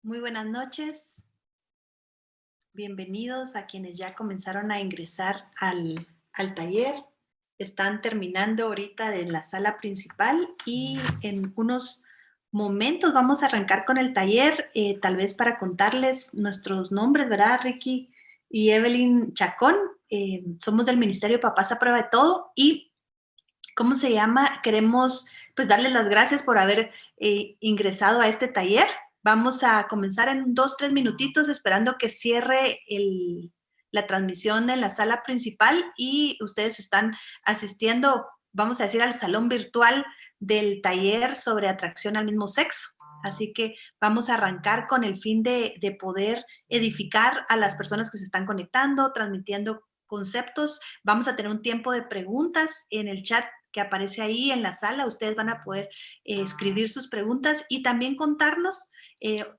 Muy buenas noches, bienvenidos a quienes ya comenzaron a ingresar al taller. Están terminando ahorita de la sala principal y en unos momentos vamos a arrancar con el taller, tal vez para contarles nuestros nombres, ¿verdad? Ricky y Evelyn Chacón, somos del Ministerio Papás a Prueba de Todo y ¿cómo se llama? Queremos pues darles las gracias por haber ingresado a este taller. Vamos a comenzar en 2, 3 minutitos esperando que cierre la transmisión en la sala principal y ustedes están asistiendo, vamos a decir, al salón virtual del taller sobre atracción al mismo sexo. Así que vamos a arrancar con el fin de poder edificar a las personas que se están conectando, transmitiendo conceptos. Vamos a tener un tiempo de preguntas en el chat que aparece ahí en la sala. Ustedes van a poder escribir sus preguntas y también contarnos,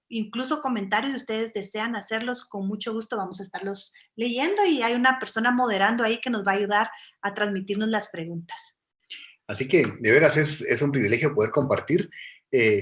incluso comentarios, si ustedes desean hacerlos, con mucho gusto vamos a estarlos leyendo y hay una persona moderando ahí que nos va a ayudar a transmitirnos las preguntas. Así que de veras es un privilegio poder compartir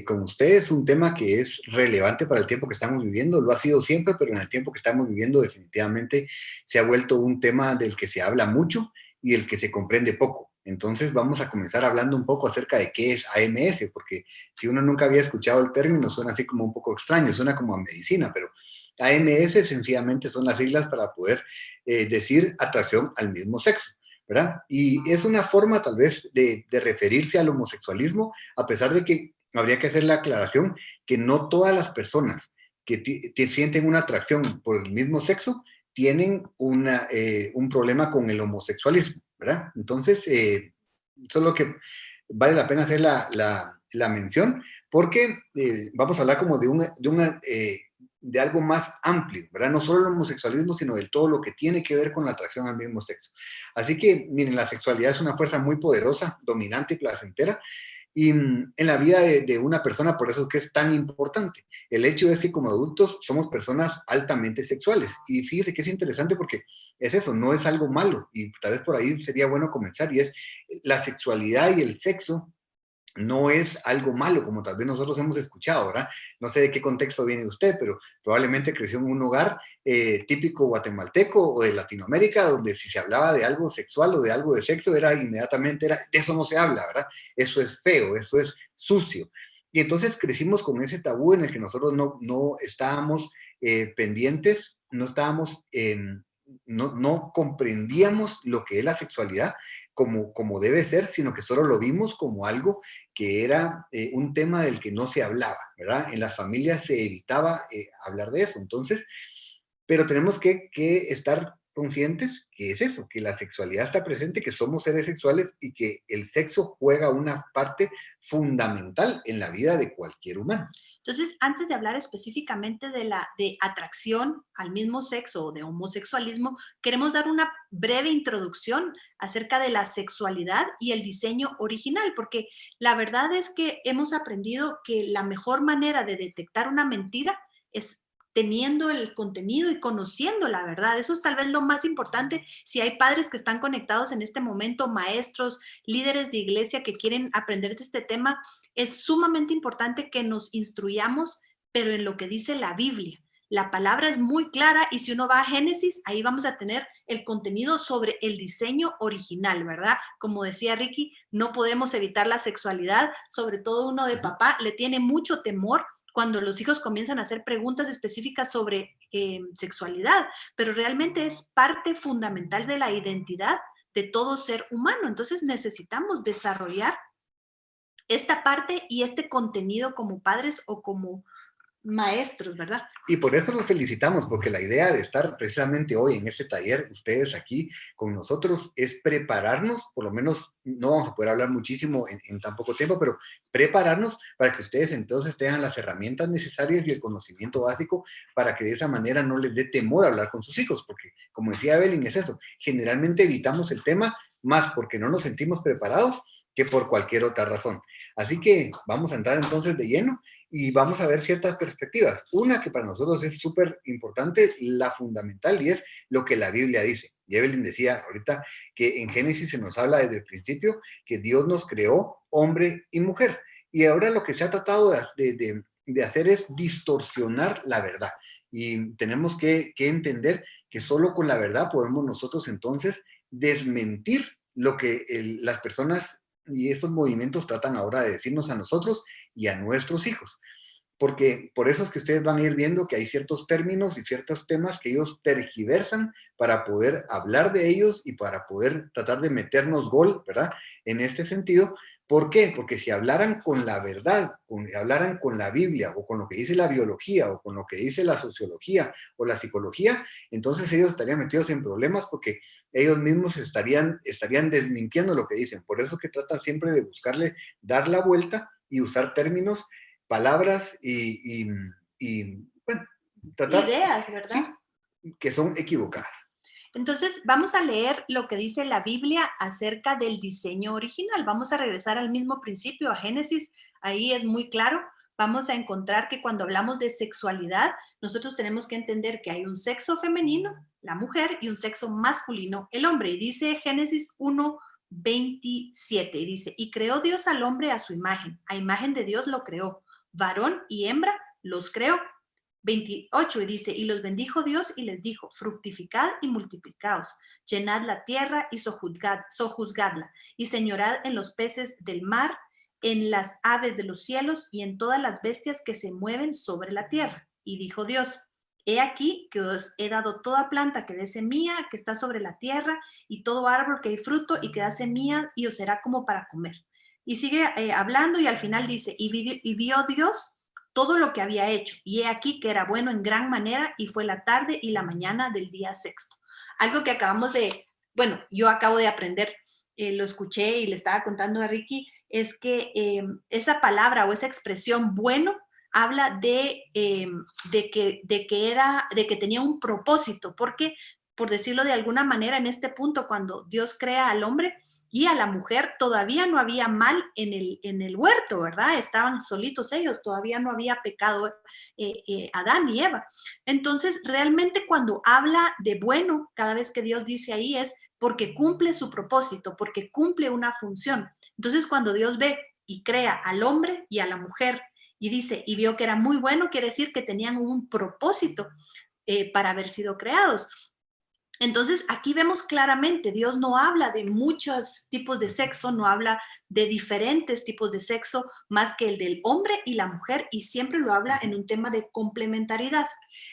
con ustedes un tema que es relevante para el tiempo que estamos viviendo. Lo ha sido siempre, pero en el tiempo que estamos viviendo definitivamente se ha vuelto un tema del que se habla mucho y del que se comprende poco. Entonces vamos a comenzar hablando un poco acerca de qué es AMS, porque si uno nunca había escuchado el término suena así como un poco extraño, suena como a medicina, pero AMS sencillamente son las siglas para poder decir atracción al mismo sexo. ¿Verdad? Y es una forma tal vez de referirse al homosexualismo, a pesar de que habría que hacer la aclaración que no todas las personas que sienten una atracción por el mismo sexo tienen un problema con el homosexualismo, ¿verdad? Entonces, solo que vale la pena hacer la mención, porque vamos a hablar como de algo más amplio, ¿verdad? No solo el homosexualismo, sino de todo lo que tiene que ver con la atracción al mismo sexo. Así que, miren, la sexualidad es una fuerza muy poderosa, dominante y placentera, y en la vida de una persona, por eso es que es tan importante. El hecho es que como adultos somos personas altamente sexuales, y fíjese que es interesante porque es eso, no es algo malo, y tal vez por ahí sería bueno comenzar, y es la sexualidad y el sexo no es algo malo, como tal vez nosotros hemos escuchado, ¿verdad? No sé de qué contexto viene usted, pero probablemente creció en un hogar típico guatemalteco o de Latinoamérica, donde si se hablaba de algo sexual o de algo de sexo, de eso no se habla, ¿verdad? Eso es feo, eso es sucio. Y entonces crecimos con ese tabú en el que nosotros no estábamos pendientes, no comprendíamos lo que es la sexualidad como debe ser, sino que solo lo vimos como algo que era un tema del que no se hablaba, ¿verdad? En las familias se evitaba hablar de eso. Entonces, pero tenemos que estar conscientes que es eso, que la sexualidad está presente, que somos seres sexuales y que el sexo juega una parte fundamental en la vida de cualquier humano. Entonces, antes de hablar específicamente de atracción al mismo sexo o de homosexualismo, queremos dar una breve introducción acerca de la sexualidad y el diseño original, porque la verdad es que hemos aprendido que la mejor manera de detectar una mentira es teniendo el contenido y conociendo la verdad. Eso es tal vez lo más importante. Si hay padres que están conectados en este momento, maestros, líderes de iglesia que quieren aprender de este tema, es sumamente importante que nos instruyamos, pero en lo que dice la Biblia. La palabra es muy clara y si uno va a Génesis, ahí vamos a tener el contenido sobre el diseño original, ¿verdad? Como decía Ricky, no podemos evitar la sexualidad, sobre todo uno de papá le tiene mucho temor cuando los hijos comienzan a hacer preguntas específicas sobre sexualidad, pero realmente es parte fundamental de la identidad de todo ser humano. Entonces necesitamos desarrollar esta parte y este contenido como padres o como maestros, ¿verdad? Y por eso los felicitamos, porque la idea de estar precisamente hoy en este taller, ustedes aquí con nosotros, es prepararnos, por lo menos no vamos a poder hablar muchísimo en tan poco tiempo, pero prepararnos para que ustedes entonces tengan las herramientas necesarias y el conocimiento básico para que de esa manera no les dé temor hablar con sus hijos, porque como decía Evelyn, es eso, generalmente evitamos el tema más porque no nos sentimos preparados que por cualquier otra razón. Así que vamos a entrar entonces de lleno y vamos a ver ciertas perspectivas. Una que para nosotros es súper importante, la fundamental, y es lo que la Biblia dice. Y Evelyn decía ahorita que en Génesis se nos habla desde el principio que Dios nos creó hombre y mujer. Y ahora lo que se ha tratado de hacer es distorsionar la verdad. Y tenemos que entender que solo con la verdad podemos nosotros entonces desmentir lo que las personas y esos movimientos tratan ahora de decirnos a nosotros y a nuestros hijos. Porque por eso es que ustedes van a ir viendo que hay ciertos términos y ciertos temas que ellos tergiversan para poder hablar de ellos y para poder tratar de meternos gol, ¿verdad? En este sentido. ¿Por qué? Porque si hablaran con la verdad, hablaran con la Biblia o con lo que dice la biología o con lo que dice la sociología o la psicología, entonces ellos estarían metidos en problemas porque ellos mismos estarían desmintiendo lo que dicen. Por eso es que tratan siempre de buscarle dar la vuelta y usar términos, palabras bueno, tratar, Ideas, ¿verdad? sí, que son equivocadas. Entonces, vamos a leer lo que dice la Biblia acerca del diseño original. Vamos a regresar al mismo principio, a Génesis. Ahí es muy claro. Vamos a encontrar que cuando hablamos de sexualidad, nosotros tenemos que entender que hay un sexo femenino, la mujer, y un sexo masculino, el hombre. Y dice Génesis 1:27, y dice, y creó Dios al hombre a su imagen. A imagen de Dios lo creó. Varón y hembra los creó. 28, y dice, y los bendijo Dios y les dijo, fructificad y multiplicaos, llenad la tierra y sojuzgadla, y señorad en los peces del mar, en las aves de los cielos y en todas las bestias que se mueven sobre la tierra. Y dijo Dios, he aquí que os he dado toda planta que dé semilla, que está sobre la tierra, y todo árbol que hay fruto y que da semilla, y os será como para comer. Y sigue hablando, y al final dice, y vio Dios todo lo que había hecho, y he aquí que era bueno en gran manera, y fue la tarde y la mañana del día sexto. Algo que acabamos de, bueno, yo acabo de aprender, lo escuché y le estaba contando a Ricky, es que esa palabra o esa expresión bueno habla de que tenía un propósito, porque, por decirlo de alguna manera, en este punto, cuando Dios crea al hombre y a la mujer, todavía no había mal en el huerto, ¿verdad? Estaban solitos ellos, todavía no había pecado Adán y Eva. Entonces, realmente cuando habla de bueno, cada vez que Dios dice ahí es porque cumple su propósito, porque cumple una función. Entonces, cuando Dios ve y crea al hombre y a la mujer y dice, y vio que era muy bueno, quiere decir que tenían un propósito para haber sido creados. Entonces, aquí vemos claramente, Dios no habla de muchos tipos de sexo, no habla de diferentes tipos de sexo, más que el del hombre y la mujer, y siempre lo habla en un tema de complementariedad.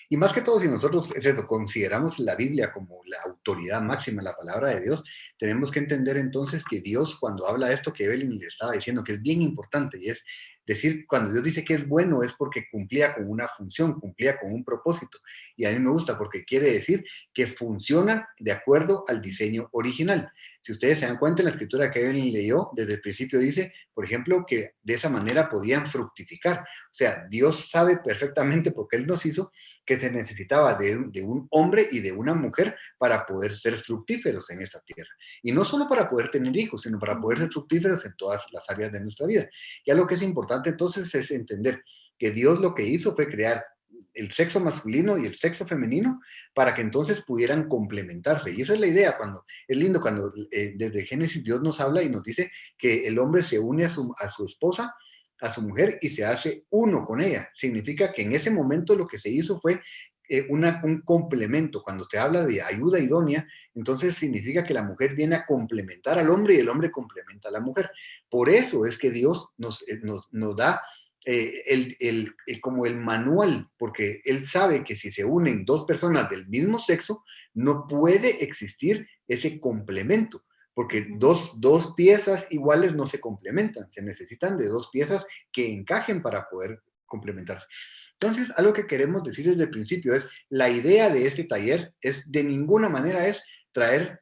Y más que todo, si nosotros consideramos la Biblia como la autoridad máxima, la palabra de Dios, tenemos que entender entonces que Dios, cuando habla esto que Evelyn le estaba diciendo, que es bien importante, y es decir, cuando Dios dice que es bueno, es porque cumplía con una función, cumplía con un propósito. Y a mí me gusta porque quiere decir que funciona de acuerdo al diseño original. Si ustedes se dan cuenta en la escritura que Evelyn leyó, desde el principio dice, por ejemplo, que de esa manera podían fructificar. O sea, Dios sabe perfectamente, porque Él nos hizo, que se necesitaba de un hombre y de una mujer para poder ser fructíferos en esta tierra. Y no solo para poder tener hijos, sino para poder ser fructíferos en todas las áreas de nuestra vida. Y algo que es importante entonces es entender que Dios lo que hizo fue crear el sexo masculino y el sexo femenino para que entonces pudieran complementarse. Y esa es la idea, cuando es lindo cuando desde Génesis Dios nos habla y nos dice que el hombre se une a su esposa, a su mujer, y se hace uno con ella. Significa que en ese momento lo que se hizo fue un complemento. Cuando se habla de ayuda idónea, entonces significa que la mujer viene a complementar al hombre y el hombre complementa a la mujer. Por eso es que Dios nos da como el manual, porque Él sabe que si se unen dos personas del mismo sexo, no puede existir ese complemento, porque dos piezas iguales no se complementan, se necesitan de dos piezas que encajen para poder complementarse. Entonces, algo que queremos decir desde el principio es, la idea de este taller es de ninguna manera es traer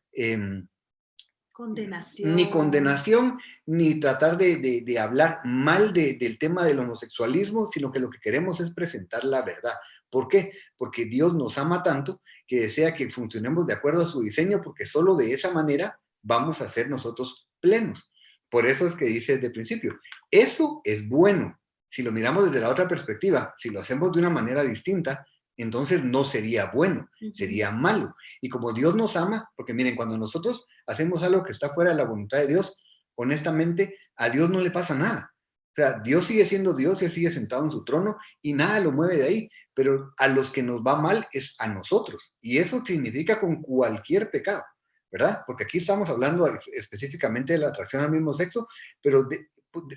condenación. Ni condenación, ni tratar de hablar mal del tema del homosexualismo, sino que lo que queremos es presentar la verdad. ¿Por qué? Porque Dios nos ama tanto que desea que funcionemos de acuerdo a su diseño, porque solo de esa manera vamos a ser nosotros plenos. Por eso es que dice desde el principio, eso es bueno. Si lo miramos desde la otra perspectiva, si lo hacemos de una manera distinta, entonces no sería bueno, sería malo. Y como Dios nos ama, porque miren, cuando nosotros hacemos algo que está fuera de la voluntad de Dios, honestamente, a Dios no le pasa nada. O sea, Dios sigue siendo Dios, Él sigue sentado en su trono y nada lo mueve de ahí, pero a los que nos va mal es a nosotros. Y eso significa con cualquier pecado, ¿verdad? Porque aquí estamos hablando específicamente de la atracción al mismo sexo, pero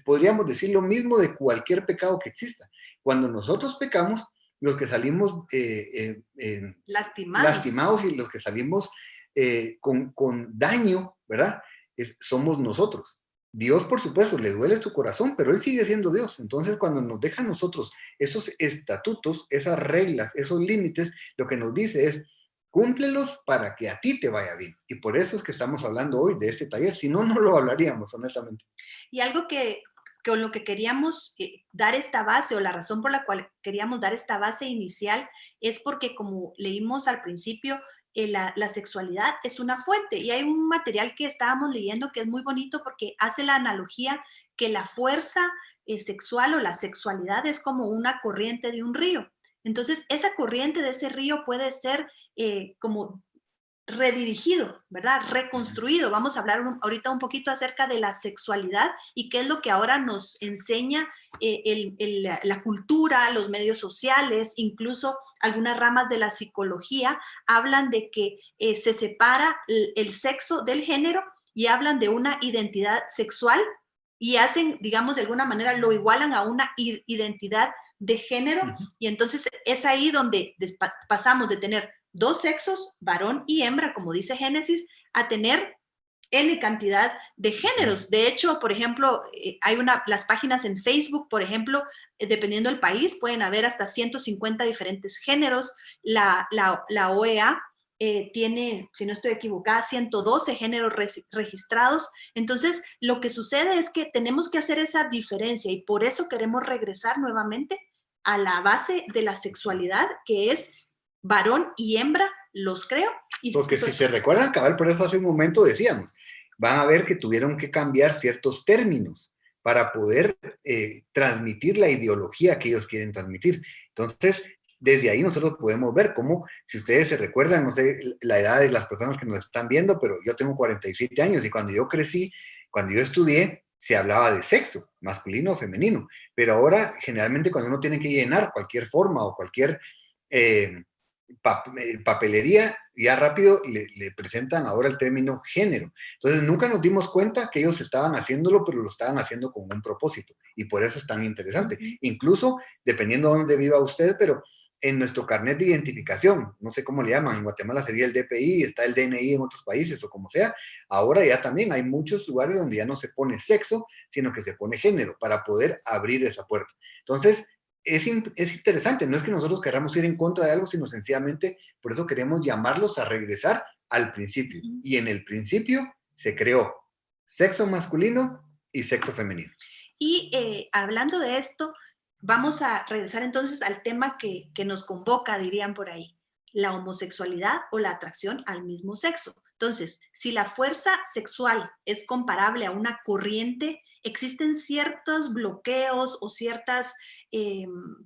podríamos decir lo mismo de cualquier pecado que exista. Cuando nosotros pecamos, los que salimos lastimados y los que salimos con daño, ¿verdad? Somos nosotros. Dios, por supuesto, le duele tu corazón, pero Él sigue siendo Dios. Entonces, cuando nos deja a nosotros esos estatutos, esas reglas, esos límites, lo que nos dice es, cúmplelos para que a ti te vaya bien. Y por eso es que estamos hablando hoy de este taller. Si no, no lo hablaríamos, honestamente. Y algo que con lo que queríamos dar esta base, o la razón por la cual queríamos dar esta base inicial, es porque, como leímos al principio, la sexualidad es una fuente. Y hay un material que estábamos leyendo que es muy bonito porque hace la analogía que la fuerza sexual o la sexualidad es como una corriente de un río. Entonces, esa corriente de ese río puede ser como redirigido, ¿verdad? Reconstruido. Vamos a hablar ahorita un poquito acerca de la sexualidad y qué es lo que ahora nos enseña la cultura, los medios sociales, incluso algunas ramas de la psicología hablan de que se separa el sexo del género y hablan de una identidad sexual y hacen, digamos, de alguna manera lo igualan a una identidad de género. Y entonces es ahí donde pasamos de tener dos sexos, varón y hembra, como dice Génesis, a tener N cantidad de géneros. De hecho, por ejemplo, hay las páginas en Facebook, por ejemplo, dependiendo del país, pueden haber hasta 150 diferentes géneros. La OEA tiene, si no estoy equivocada, 112 géneros registrados. Entonces, lo que sucede es que tenemos que hacer esa diferencia y por eso queremos regresar nuevamente a la base de la sexualidad, que es varón y hembra, los creo. Porque si se recuerdan, cabal, por eso hace un momento decíamos, van a ver que tuvieron que cambiar ciertos términos para poder transmitir la ideología que ellos quieren transmitir. Entonces, desde ahí nosotros podemos ver cómo, si ustedes se recuerdan, no sé la edad de las personas que nos están viendo, pero yo tengo 47 años y cuando yo crecí, cuando yo estudié, se hablaba de sexo, masculino o femenino, pero ahora generalmente cuando uno tiene que llenar cualquier forma o cualquier papelería, ya rápido le presentan ahora el término género. Entonces nunca nos dimos cuenta que ellos estaban haciéndolo, pero lo estaban haciendo con un propósito y por eso es tan interesante. Incluso, dependiendo de dónde viva usted, pero en nuestro carnet de identificación, no sé cómo le llaman, en Guatemala sería el DPI, está el DNI en otros países o como sea, ahora ya también hay muchos lugares donde ya no se pone sexo, sino que se pone género para poder abrir esa puerta. Entonces, es interesante, no es que nosotros queramos ir en contra de algo, sino sencillamente por eso queremos llamarlos a regresar al principio. Y en el principio se creó sexo masculino y sexo femenino. Y hablando de esto, vamos a regresar entonces al tema que nos convoca, dirían por ahí, la homosexualidad o la atracción al mismo sexo. Entonces, si la fuerza sexual es comparable a una corriente, existen ciertos bloqueos o ciertas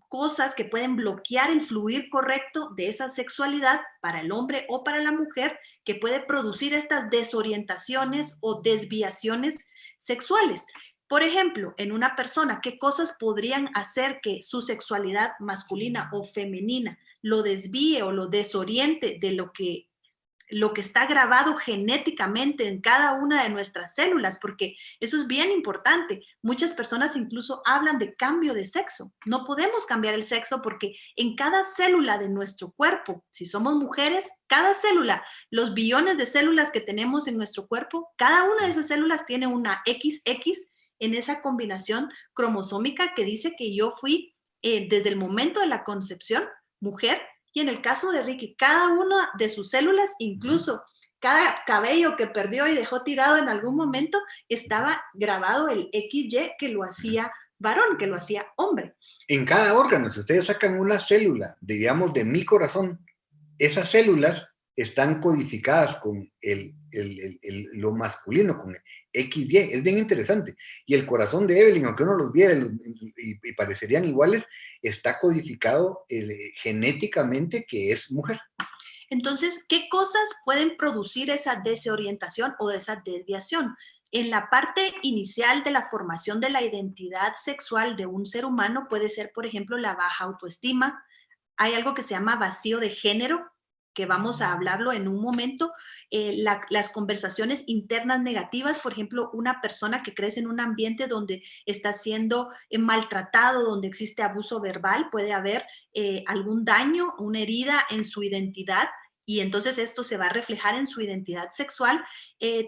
cosas que pueden bloquear el fluir correcto de esa sexualidad para el hombre o para la mujer, que puede producir estas desorientaciones o desviaciones sexuales. Por ejemplo, en una persona, ¿qué cosas podrían hacer que su sexualidad masculina o femenina lo desvíe o lo desoriente de lo que está grabado genéticamente en cada una de nuestras células? Porque eso es bien importante. Muchas personas incluso hablan de cambio de sexo. No podemos cambiar el sexo porque en cada célula de nuestro cuerpo, si somos mujeres, cada célula, los billones de células que tenemos en nuestro cuerpo, cada una de esas células tiene una XX en esa combinación cromosómica que dice que yo fui desde el momento de la concepción mujer. Y en el caso de Ricky, cada una de sus células, incluso cada cabello que perdió y dejó tirado en algún momento, estaba grabado el XY que lo hacía varón, que lo hacía hombre. En cada órgano, si ustedes sacan una célula, digamos, de mi corazón, esas células están codificadas con lo masculino, con XY. Es bien interesante. Y el corazón de Evelyn, aunque uno los viera y parecerían iguales, está codificado genéticamente que es mujer. Entonces, ¿qué cosas pueden producir esa desorientación o esa desviación? En la parte inicial de la formación de la identidad sexual de un ser humano puede ser, por ejemplo, la baja autoestima. Hay algo que se llama vacío de género, que vamos a hablarlo en un momento. Las conversaciones internas negativas, por ejemplo, una persona que crece en un ambiente donde está siendo maltratado, donde existe abuso verbal, puede haber algún daño, una herida en su identidad, y entonces esto se va a reflejar en su identidad sexual.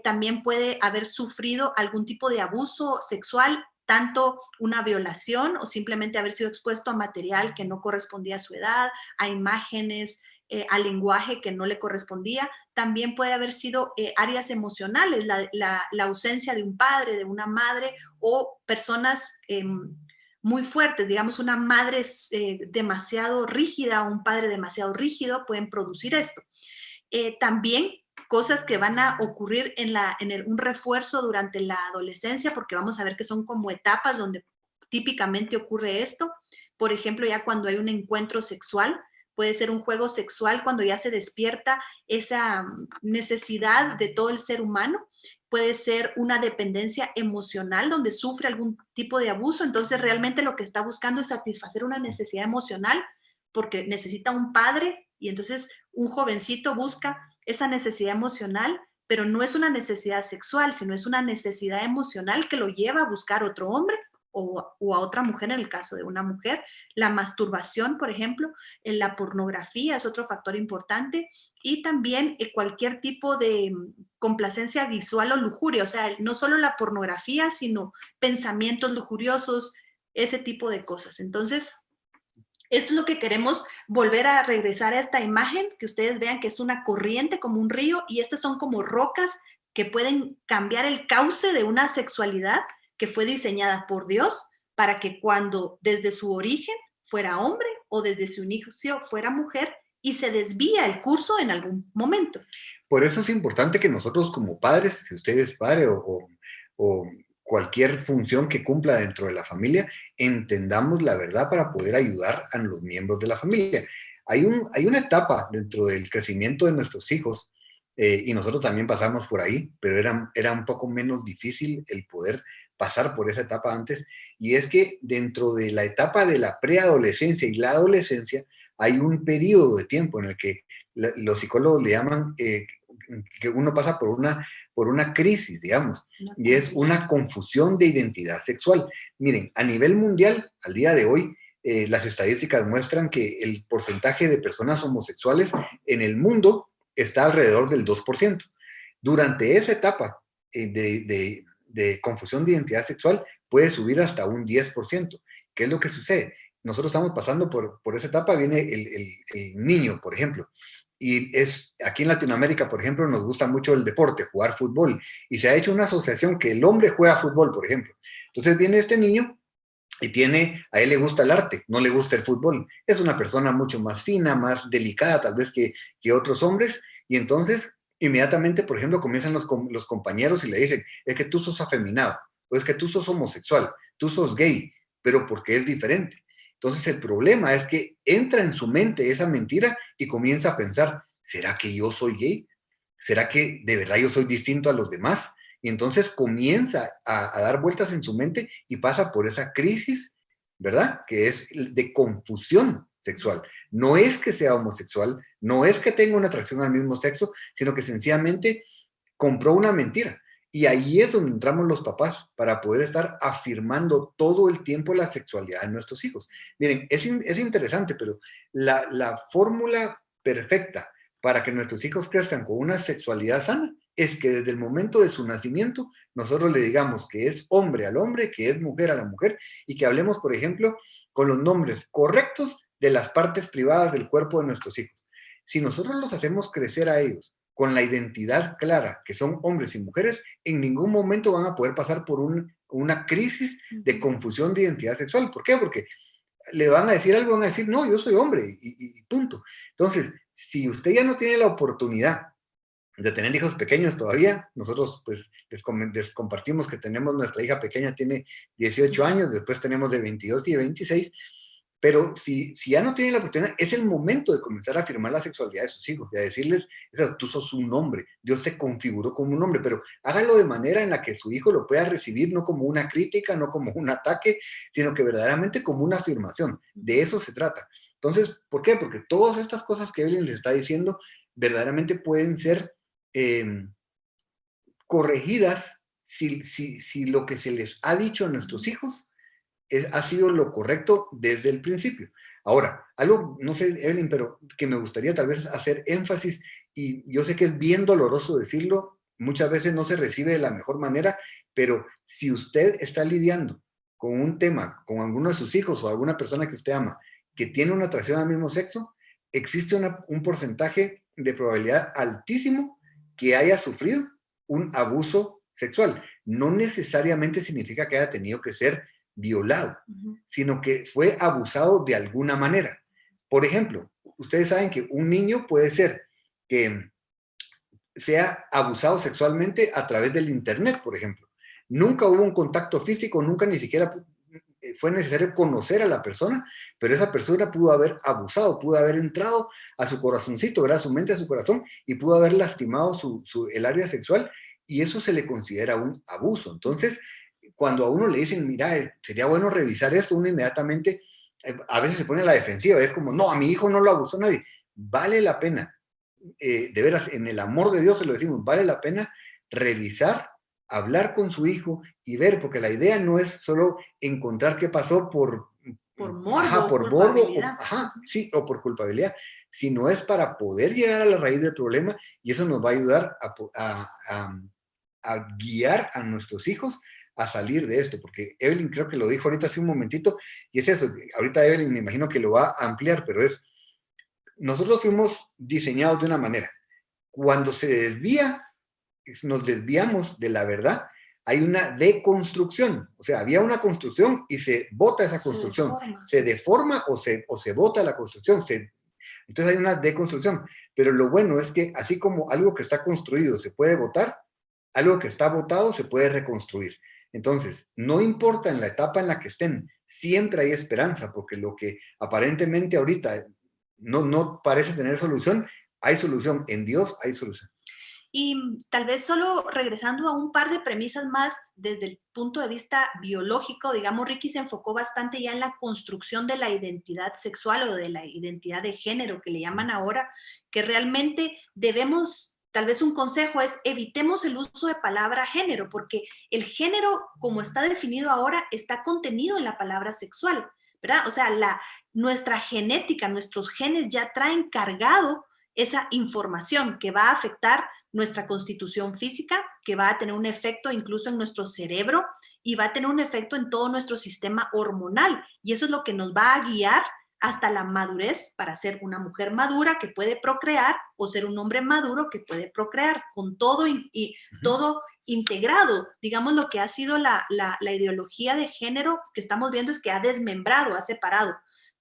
También puede haber sufrido algún tipo de abuso sexual, tanto una violación o simplemente haber sido expuesto a material que no correspondía a su edad, a imágenes, al lenguaje que no le correspondía. También puede haber sido áreas emocionales, la ausencia de un padre, de una madre, o personas muy fuertes, digamos una madre demasiado rígida o un padre demasiado rígido pueden producir esto. También cosas que van a ocurrir en un refuerzo durante la adolescencia, porque vamos a ver que son como etapas donde típicamente ocurre esto. Por ejemplo, ya cuando hay un encuentro sexual, puede ser un juego sexual cuando ya se despierta esa necesidad de todo el ser humano. Puede ser una dependencia emocional donde sufre algún tipo de abuso, entonces realmente lo que está buscando es satisfacer una necesidad emocional porque necesita un padre, y entonces un jovencito busca esa necesidad emocional, pero no es una necesidad sexual, sino es una necesidad emocional que lo lleva a buscar otro hombre o a otra mujer en el caso de una mujer. La masturbación, por ejemplo, la pornografía es otro factor importante, y también cualquier tipo de complacencia visual o lujuria, o sea, no solo la pornografía, sino pensamientos lujuriosos, ese tipo de cosas. Entonces, esto es lo que queremos volver a regresar a esta imagen, que ustedes vean que es una corriente como un río, y estas son como rocas que pueden cambiar el cauce de una sexualidad que fue diseñada por Dios para que cuando desde su origen fuera hombre o desde su inicio fuera mujer, y se desvía el curso en algún momento. Por eso es importante que nosotros como padres, si usted es padre o cualquier función que cumpla dentro de la familia, entendamos la verdad para poder ayudar a los miembros de la familia. Hay una etapa dentro del crecimiento de nuestros hijos, y nosotros también pasamos por ahí, pero era un poco menos difícil el poder pasar por esa etapa antes, y es que dentro de la etapa de la preadolescencia y la adolescencia hay un periodo de tiempo en el que los psicólogos le llaman que uno pasa por una crisis, digamos, y es una confusión de identidad sexual. Miren, a nivel mundial, al día de hoy, las estadísticas muestran que el porcentaje de personas homosexuales en el mundo está alrededor del 2%. Durante esa etapa de confusión de identidad sexual puede subir hasta un 10%. ¿Qué es lo que sucede? Nosotros estamos pasando por esa etapa, viene el niño, por ejemplo, y aquí en Latinoamérica, por ejemplo, nos gusta mucho el deporte, jugar fútbol, y se ha hecho una asociación que el hombre juega fútbol, por ejemplo. Entonces viene este niño y a él le gusta el arte, no le gusta el fútbol. Es una persona mucho más fina, más delicada tal vez que otros hombres, y entonces inmediatamente, por ejemplo, comienzan los compañeros y le dicen, es que tú sos afeminado, o es que tú sos homosexual, tú sos gay, pero porque es diferente. Entonces el problema es que entra en su mente esa mentira y comienza a pensar, ¿será que yo soy gay? ¿Será que de verdad yo soy distinto a los demás? Y entonces comienza a dar vueltas en su mente y pasa por esa crisis, ¿verdad? Que es de confusión sexual. No es que sea homosexual, no es que tenga una atracción al mismo sexo, sino que sencillamente compró una mentira. Y ahí es donde entramos los papás para poder estar afirmando todo el tiempo la sexualidad de nuestros hijos. Miren, es interesante, pero la fórmula perfecta para que nuestros hijos crezcan con una sexualidad sana es que desde el momento de su nacimiento nosotros le digamos que es hombre al hombre, que es mujer a la mujer, y que hablemos, por ejemplo, con los nombres correctos de las partes privadas del cuerpo de nuestros hijos. Si nosotros los hacemos crecer a ellos con la identidad clara, que son hombres y mujeres, en ningún momento van a poder pasar por una crisis de confusión de identidad sexual. ¿Por qué? Porque le van a decir algo, van a decir, no, yo soy hombre, y punto. Entonces, si usted ya no tiene la oportunidad de tener hijos pequeños todavía, nosotros pues les compartimos que tenemos, nuestra hija pequeña tiene 18 años, después tenemos de 22 y de 26, Pero si ya no tienen la oportunidad, es el momento de comenzar a afirmar la sexualidad de sus hijos, de decirles, tú sos un hombre, Dios te configuró como un hombre, pero hágalo de manera en la que su hijo lo pueda recibir no como una crítica, no como un ataque, sino que verdaderamente como una afirmación. De eso se trata. Entonces, ¿por qué? Porque todas estas cosas que Evelyn les está diciendo verdaderamente pueden ser corregidas si lo que se les ha dicho a nuestros hijos ha sido lo correcto desde el principio. Ahora, algo, no sé, Evelyn, pero que me gustaría tal vez hacer énfasis, y yo sé que es bien doloroso decirlo, muchas veces no se recibe de la mejor manera, pero si usted está lidiando con un tema, con alguno de sus hijos o alguna persona que usted ama, que tiene una atracción al mismo sexo, existe un porcentaje de probabilidad altísimo que haya sufrido un abuso sexual. No necesariamente significa que haya tenido que ser violado, sino que fue abusado de alguna manera. Por ejemplo, ustedes saben que un niño puede ser que sea abusado sexualmente a través del internet, por ejemplo. Nunca hubo un contacto físico, nunca ni siquiera fue necesario conocer a la persona, pero esa persona pudo haber abusado, pudo haber entrado a su corazoncito, ¿verdad? A su mente, a su corazón, y pudo haber lastimado el área sexual, y eso se le considera un abuso. Entonces, cuando a uno le dicen, mira, sería bueno revisar esto, uno inmediatamente, a veces se pone a la defensiva, es como, no, a mi hijo no lo abusó nadie. Vale la pena, de veras, en el amor de Dios se lo decimos, vale la pena revisar, hablar con su hijo y ver, porque la idea no es solo encontrar qué pasó por morbo, ajá, por culpabilidad. ajá, sí, o por culpabilidad, sino es para poder llegar a la raíz del problema, y eso nos va a ayudar a guiar a nuestros hijos a salir de esto, porque Evelyn creo que lo dijo ahorita hace un momentito, y es eso, ahorita Evelyn me imagino que lo va a ampliar, pero es, nosotros fuimos diseñados de una manera. Cuando se desvía, nos desviamos de la verdad, hay una deconstrucción. O sea, había una construcción y se bota esa construcción. Se deforma o se bota la construcción. Entonces hay una deconstrucción. Pero lo bueno es que así como algo que está construido se puede botar, algo que está botado se puede reconstruir. Entonces, no importa en la etapa en la que estén, siempre hay esperanza, porque lo que aparentemente ahorita no parece tener solución, hay solución. En Dios hay solución. Y tal vez solo regresando a un par de premisas más desde el punto de vista biológico, digamos, Ricky se enfocó bastante ya en la construcción de la identidad sexual o de la identidad de género que le llaman ahora, que realmente debemos, tal vez un consejo es evitemos el uso de palabra género, porque el género como está definido ahora está contenido en la palabra sexual, ¿verdad? O sea, nuestra genética, nuestros genes ya traen cargado esa información que va a afectar nuestra constitución física, que va a tener un efecto incluso en nuestro cerebro y va a tener un efecto en todo nuestro sistema hormonal. Y eso es lo que nos va a guiar hasta la madurez para ser una mujer madura que puede procrear o ser un hombre maduro que puede procrear con todo y todo integrado. Digamos, lo que ha sido la ideología de género que estamos viendo es que ha desmembrado, ha separado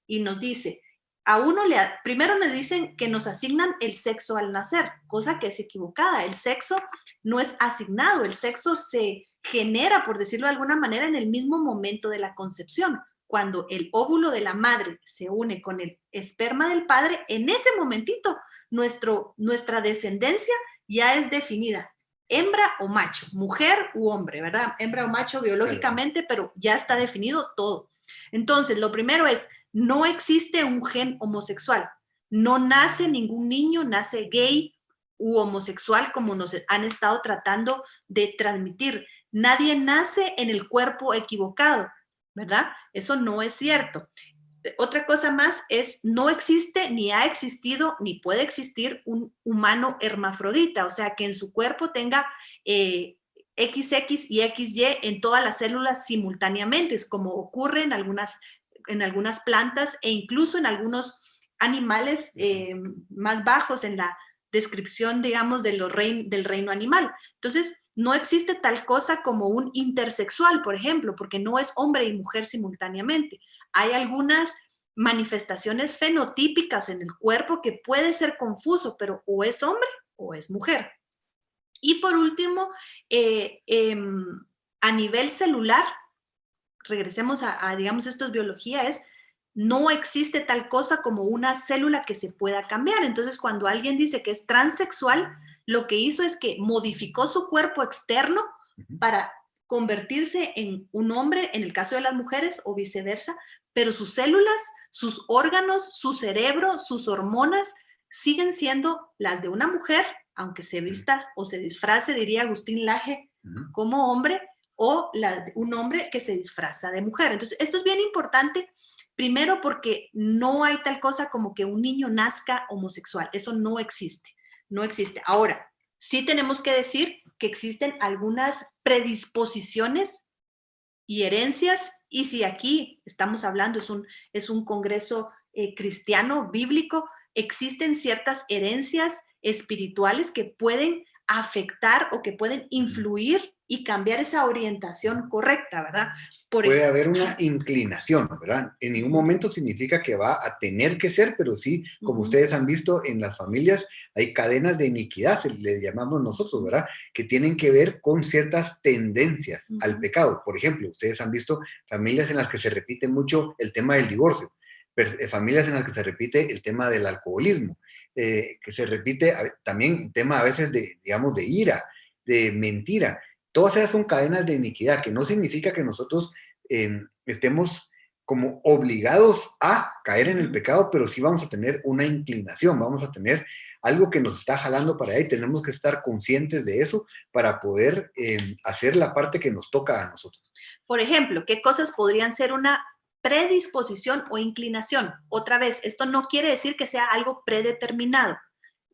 y nos dice, a uno primero nos dicen que nos asignan el sexo al nacer, cosa que es equivocada. El sexo no es asignado, el sexo se genera, por decirlo de alguna manera, en el mismo momento de la concepción. Cuando el óvulo de la madre se une con el esperma del padre, en ese momentito nuestra descendencia ya es definida. Hembra o macho, mujer u hombre, ¿verdad? Hembra o macho biológicamente, pero ya está definido todo. Entonces, lo primero es, no existe un gen homosexual. No nace ningún niño, nace gay u homosexual como nos han estado tratando de transmitir. Nadie nace en el cuerpo equivocado, ¿verdad? Eso no es cierto. Otra cosa más es, no existe, ni ha existido, ni puede existir un humano hermafrodita, o sea, que en su cuerpo tenga XX y XY en todas las células simultáneamente, es como ocurre en algunas plantas e incluso en algunos animales más bajos en la descripción, digamos, del reino animal. Entonces, no existe tal cosa como un intersexual, por ejemplo, porque no es hombre y mujer simultáneamente. Hay algunas manifestaciones fenotípicas en el cuerpo que puede ser confuso, pero o es hombre o es mujer. Y por último, a nivel celular, regresemos a digamos, esto es biología, es no existe tal cosa como una célula que se pueda cambiar. Entonces, cuando alguien dice que es transexual, lo que hizo es que modificó su cuerpo externo para convertirse en un hombre, en el caso de las mujeres, o viceversa, pero sus células, sus órganos, su cerebro, sus hormonas siguen siendo las de una mujer, aunque se vista o se disfrace, diría Agustín Laje, como hombre, o un hombre que se disfraza de mujer. Entonces, esto es bien importante. Primero, porque no hay tal cosa como que un niño nazca homosexual. Eso no existe. No existe. Ahora, sí tenemos que decir que existen algunas predisposiciones y herencias, y si aquí estamos hablando, es un congreso cristiano, bíblico, existen ciertas herencias espirituales que pueden afectar o que pueden influir y cambiar esa orientación correcta, ¿verdad? Puede haber una inclinación, ¿verdad? En ningún momento significa que va a tener que ser, pero sí, como ustedes han visto en las familias, hay cadenas de iniquidad, le llamamos nosotros, ¿verdad? Que tienen que ver con ciertas tendencias al pecado. Por ejemplo, ustedes han visto familias en las que se repite mucho el tema del divorcio, familias en las que se repite el tema del alcoholismo, que se repite también el tema a veces de, digamos, de ira, de mentira. Todas esas son cadenas de iniquidad, que no significa que nosotros estemos como obligados a caer en el pecado, pero sí vamos a tener una inclinación, vamos a tener algo que nos está jalando para ahí. Tenemos que estar conscientes de eso para poder hacer la parte que nos toca a nosotros. Por ejemplo, ¿qué cosas podrían ser una predisposición o inclinación? Otra vez, esto no quiere decir que sea algo predeterminado.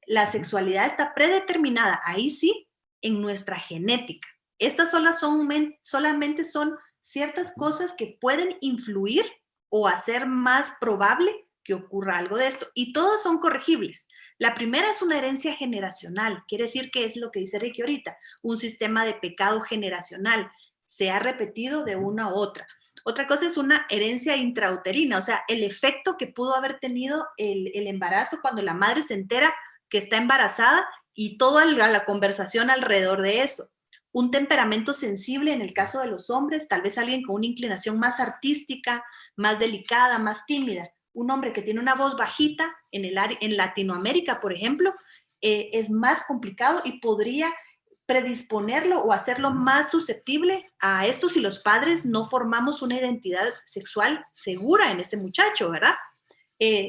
La sexualidad está predeterminada, ahí sí, en nuestra genética. Estas solamente son ciertas cosas que pueden influir o hacer más probable que ocurra algo de esto. Y todas son corregibles. La primera es una herencia generacional. Quiere decir que es lo que dice Ricky ahorita, un sistema de pecado generacional. Se ha repetido de una a otra. Otra cosa es una herencia intrauterina, o sea, el efecto que pudo haber tenido el embarazo cuando la madre se entera que está embarazada y toda la conversación alrededor de eso. Un temperamento sensible en el caso de los hombres, tal vez alguien con una inclinación más artística, más delicada, más tímida. Un hombre que tiene una voz bajita en Latinoamérica, por ejemplo, es más complicado y podría predisponerlo o hacerlo más susceptible a esto si los padres no formamos una identidad sexual segura en ese muchacho, ¿verdad?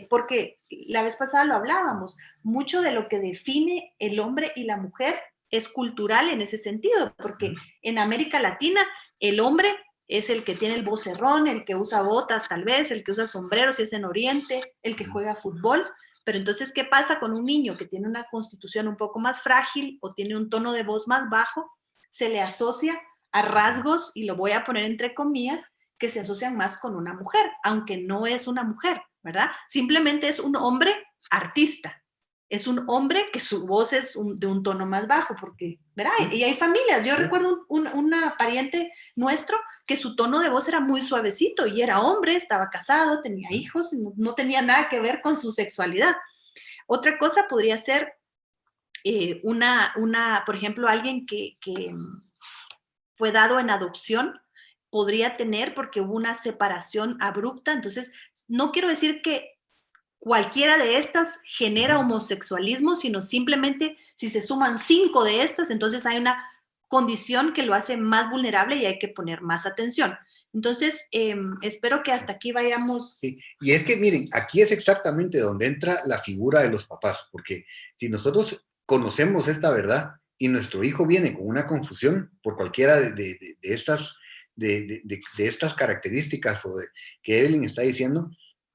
Porque la vez pasada lo hablábamos, mucho de lo que define el hombre y la mujer es cultural en ese sentido, porque en América Latina el hombre es el que tiene el vocerrón, el que usa botas tal vez, el que usa sombreros si es en Oriente, el que juega fútbol. Pero entonces, ¿qué pasa con un niño que tiene una constitución un poco más frágil o tiene un tono de voz más bajo? Se le asocia a rasgos, y lo voy a poner entre comillas, que se asocian más con una mujer, aunque no es una mujer, ¿verdad? Simplemente es un hombre artista. Es un hombre que su voz es de un tono más bajo, porque, ¿verdad? Y hay familias. Yo recuerdo una pariente nuestro que su tono de voz era muy suavecito y era hombre, estaba casado, tenía hijos, no tenía nada que ver con su sexualidad. Otra cosa podría ser por ejemplo, alguien que fue dado en adopción, podría tener porque hubo una separación abrupta. Entonces, no quiero decir que cualquiera de estas genera homosexualismo, sino simplemente si se suman 5 de estas, entonces hay una condición que lo hace más vulnerable y hay que poner más atención. Entonces, espero que hasta aquí vayamos. Sí. Y es que, miren, aquí es exactamente donde entra la figura de los papás, porque si nosotros conocemos esta verdad y nuestro hijo viene con una confusión por cualquiera de estas características que Evelyn está diciendo,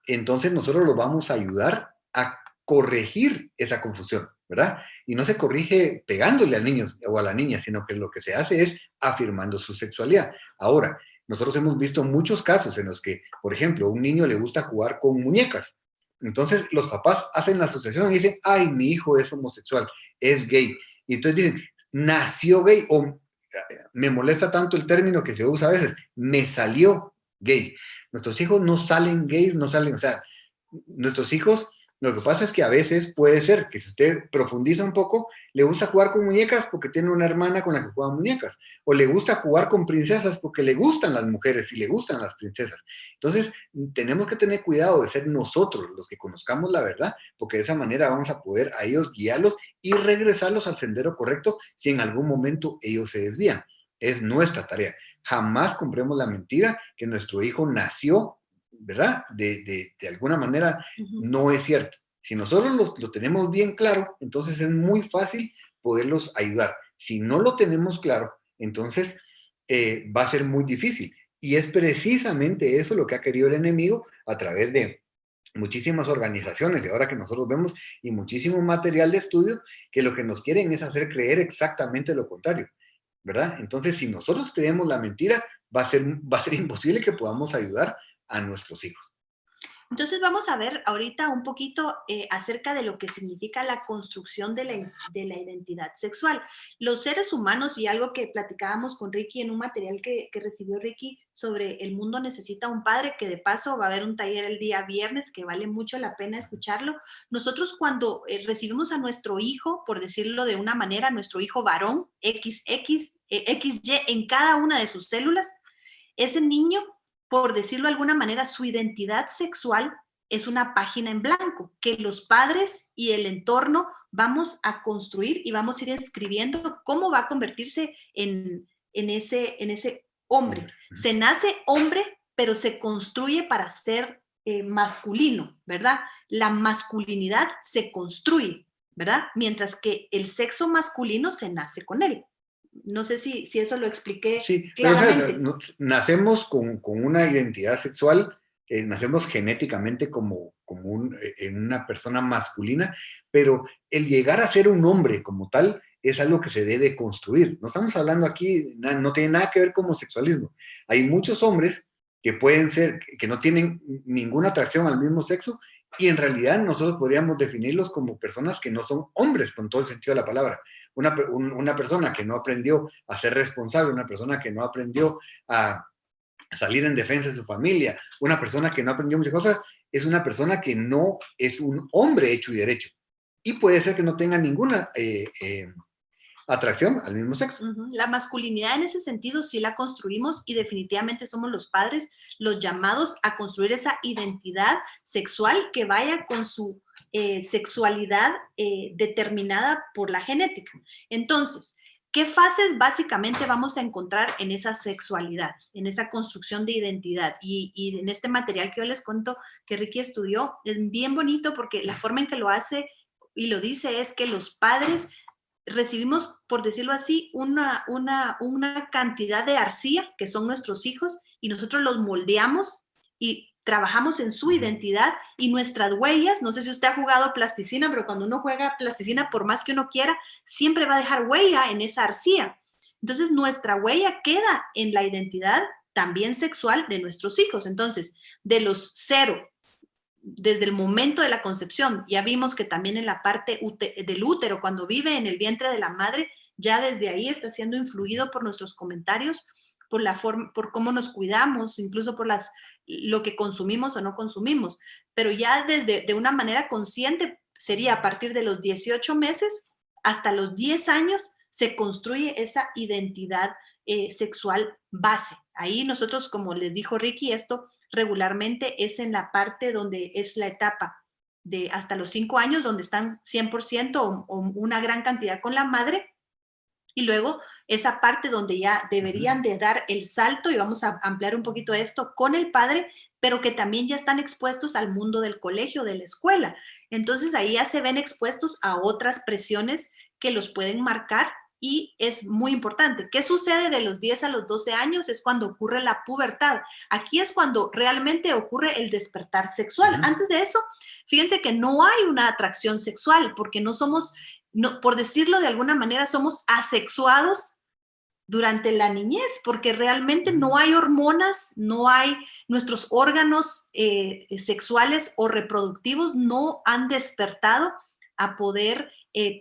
entonces nosotros lo vamos a ayudar a corregir esa confusión, ¿verdad? Y no se corrige pegándole al niño o a la niña, sino que lo que se hace es afirmando su sexualidad. Ahora, nosotros hemos visto muchos casos en los que, por ejemplo, a un niño le gusta jugar con muñecas. Entonces los papás hacen la asociación y dicen, ay, mi hijo es homosexual, es gay. Y entonces dicen, nació gay, o me molesta tanto el término que se usa a veces, me salió gay. Nuestros hijos no salen gays, no salen, o sea, nuestros hijos Lo que pasa es que a veces puede ser que si usted profundiza un poco, le gusta jugar con muñecas porque tiene una hermana con la que juega muñecas, o le gusta jugar con princesas porque le gustan las mujeres y le gustan las princesas. Entonces, tenemos que tener cuidado de ser nosotros los que conozcamos la verdad, porque de esa manera vamos a poder a ellos guiarlos y regresarlos al sendero correcto si en algún momento ellos se desvían. Es nuestra tarea. Jamás compremos la mentira que nuestro hijo nació, ¿verdad? De alguna manera no es cierto. Si nosotros lo tenemos bien claro, entonces es muy fácil poderlos ayudar. Si no lo tenemos claro, entonces va a ser muy difícil. Y es precisamente eso lo que ha querido el enemigo a través de muchísimas organizaciones, y ahora que nosotros vemos, y muchísimo material de estudio, que lo que nos quieren es hacer creer exactamente lo contrario, ¿verdad? Entonces, si nosotros creemos la mentira, va a ser imposible que podamos ayudar a nuestros hijos. Entonces vamos a ver ahorita un poquito acerca de lo que significa la construcción de la identidad sexual. Los seres humanos, y algo que platicábamos con Ricky en un material que recibió Ricky sobre El mundo necesita un padre, que de paso va a haber un taller el día viernes que vale mucho la pena escucharlo. Nosotros cuando recibimos a nuestro hijo, por decirlo de una manera, nuestro hijo varón, XY en cada una de sus células, ese niño, por decirlo de alguna manera, su identidad sexual es una página en blanco que los padres y el entorno vamos a construir y vamos a ir escribiendo cómo va a convertirse en ese hombre. Se nace hombre, pero se construye para ser masculino, ¿verdad? La masculinidad se construye, ¿verdad? Mientras que el sexo masculino se nace con él. No sé si eso lo expliqué Sí, pero claramente. ¿sabes? Nacemos con una identidad sexual, nacemos genéticamente en una persona masculina, pero el llegar a ser un hombre como tal es algo que se debe construir. No estamos hablando aquí, no tiene nada que ver con homosexualismo. Hay muchos hombres que pueden ser, que no tienen ninguna atracción al mismo sexo, y en realidad nosotros podríamos definirlos como personas que no son hombres con todo el sentido de la palabra. Una persona que no aprendió a ser responsable, una persona que no aprendió a salir en defensa de su familia, una persona que no aprendió muchas cosas, es una persona que no es un hombre hecho y derecho. Y puede ser que no tenga ninguna atracción al mismo sexo. La masculinidad en ese sentido sí la construimos y definitivamente somos los padres los llamados a construir esa identidad sexual que vaya con su sexualidad determinada por la genética. Entonces, ¿qué fases básicamente vamos a encontrar en esa sexualidad, en esa construcción de identidad? Y en este material que yo les cuento que Ricky estudió, es bien bonito porque la forma en que lo hace y lo dice es que los padres recibimos, por decirlo así, una cantidad de arcilla, que son nuestros hijos, y nosotros los moldeamos y trabajamos en su identidad y nuestras huellas. No sé si usted ha jugado plasticina, pero cuando uno juega plasticina, por más que uno quiera, siempre va a dejar huella en esa arcilla. Entonces, nuestra huella queda en la identidad también sexual de nuestros hijos. Entonces, de los 0, desde el momento de la concepción, ya vimos que también en la parte del útero, cuando vive en el vientre de la madre, ya desde ahí está siendo influido por nuestros comentarios, por la forma, por cómo nos cuidamos, incluso por lo que consumimos o no consumimos. Pero ya desde de una manera consciente sería a partir de los 18 meses hasta los 10 años se construye esa identidad sexual base. Ahí nosotros, como les dijo Ricky, esto regularmente es en la parte donde es la etapa de hasta los 5 años, donde están 100% o una gran cantidad con la madre, y luego esa parte donde ya deberían de dar el salto, y vamos a ampliar un poquito esto, con el padre, pero que también ya están expuestos al mundo del colegio, de la escuela. Entonces ahí ya se ven expuestos a otras presiones que los pueden marcar. Y es muy importante. ¿Qué sucede de los 10 a los 12 años? Es cuando ocurre la pubertad. Aquí es cuando realmente ocurre el despertar sexual. Antes de eso, fíjense que no hay una atracción sexual porque no somos, no, por decirlo de alguna manera, somos asexuados durante la niñez, porque realmente no hay hormonas, no hay, nuestros órganos sexuales o reproductivos no han despertado a poder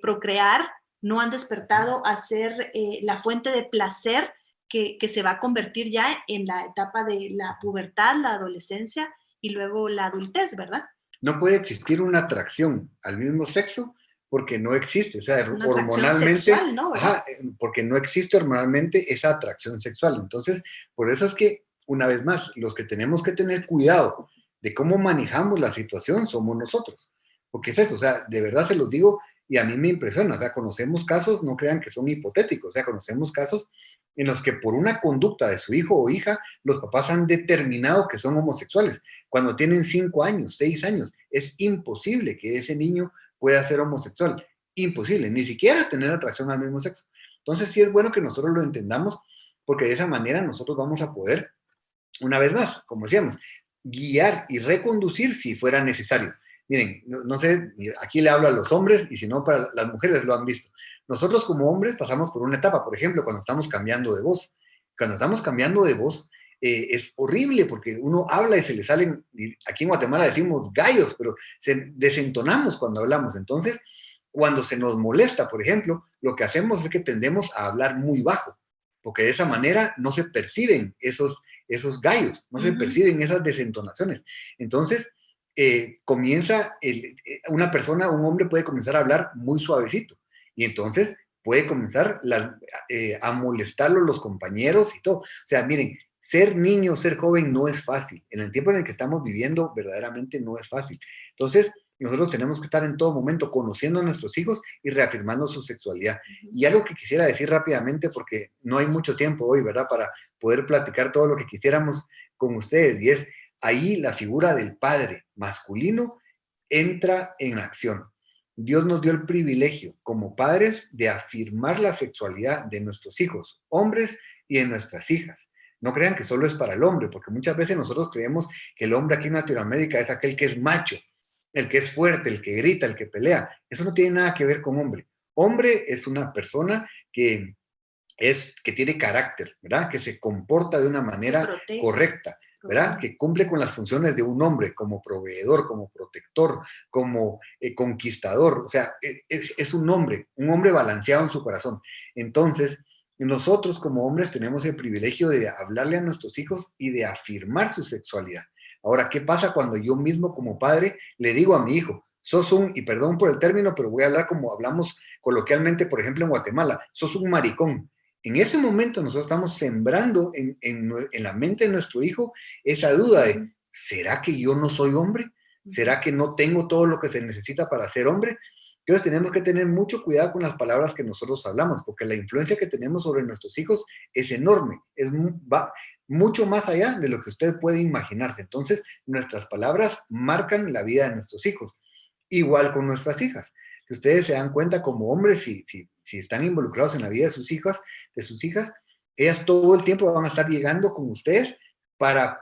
procrear, no han despertado a ser la fuente de placer que se va a convertir ya en la etapa de la pubertad, la adolescencia y luego la adultez, ¿verdad? No puede existir una atracción al mismo sexo porque no existe, o sea, Una atracción hormonalmente, sexual, ¿no? ¿Verdad? ajá, porque no existe hormonalmente esa atracción sexual. Entonces, por eso es que, una vez más, los que tenemos que tener cuidado de cómo manejamos la situación somos nosotros. Porque es eso, o sea, de verdad se los digo y a mí me impresiona, o sea, conocemos casos, no crean que son hipotéticos, o sea, conocemos casos en los que por una conducta de su hijo o hija, los papás han determinado que son homosexuales. Cuando tienen 5 años, 6 años, es imposible que ese niño pueda ser homosexual. Imposible, ni siquiera tener atracción al mismo sexo. Entonces sí es bueno que nosotros lo entendamos, porque de esa manera nosotros vamos a poder, una vez más, como decíamos, guiar y reconducir si fuera necesario. Miren, no sé, aquí le hablo a los hombres y si no, para las mujeres lo han visto. Nosotros como hombres pasamos por una etapa, por ejemplo, cuando estamos cambiando de voz. Cuando estamos cambiando de voz, es horrible porque uno habla y se le salen, aquí en Guatemala decimos gallos, pero desentonamos cuando hablamos. Entonces, cuando se nos molesta, por ejemplo, lo que hacemos es que tendemos a hablar muy bajo, porque de esa manera no se perciben esos gallos, no se perciben esas desentonaciones. Entonces, comienza una persona, un hombre puede comenzar a hablar muy suavecito y entonces puede comenzar a molestarlo los compañeros y todo. O sea, miren, ser niño, ser joven no es fácil. En el tiempo en el que estamos viviendo, verdaderamente no es fácil. Entonces, nosotros tenemos que estar en todo momento conociendo a nuestros hijos y reafirmando su sexualidad. Y algo que quisiera decir rápidamente, porque no hay mucho tiempo hoy, ¿verdad?, para poder platicar todo lo que quisiéramos con ustedes, y es ahí la figura del padre masculino entra en acción. Dios nos dio el privilegio como padres de afirmar la sexualidad de nuestros hijos, hombres, y de nuestras hijas. No crean que solo es para el hombre, porque muchas veces nosotros creemos que el hombre aquí en Latinoamérica es aquel que es macho, el que es fuerte, el que grita, el que pelea. Eso no tiene nada que ver con hombre. Hombre es una persona que tiene carácter, ¿verdad? Que se comporta de una manera correcta, ¿verdad? Que cumple con las funciones de un hombre como proveedor, como protector, como conquistador. O sea, es un hombre balanceado en su corazón. Entonces, nosotros como hombres tenemos el privilegio de hablarle a nuestros hijos y de afirmar su sexualidad. Ahora, ¿qué pasa cuando yo mismo como padre le digo a mi hijo, sos y perdón por el término, pero voy a hablar como hablamos coloquialmente, por ejemplo, en Guatemala, sos un maricón? En ese momento nosotros estamos sembrando en la mente de nuestro hijo esa duda de, ¿será que yo no soy hombre? ¿Será que no tengo todo lo que se necesita para ser hombre? Entonces tenemos que tener mucho cuidado con las palabras que nosotros hablamos, porque la influencia que tenemos sobre nuestros hijos es enorme, va mucho más allá de lo que usted puede imaginarse. Entonces, nuestras palabras marcan la vida de nuestros hijos, igual con nuestras hijas. Si ustedes se dan cuenta como hombres, si están involucrados en la vida de sus hijas, ellas todo el tiempo van a estar llegando con ustedes para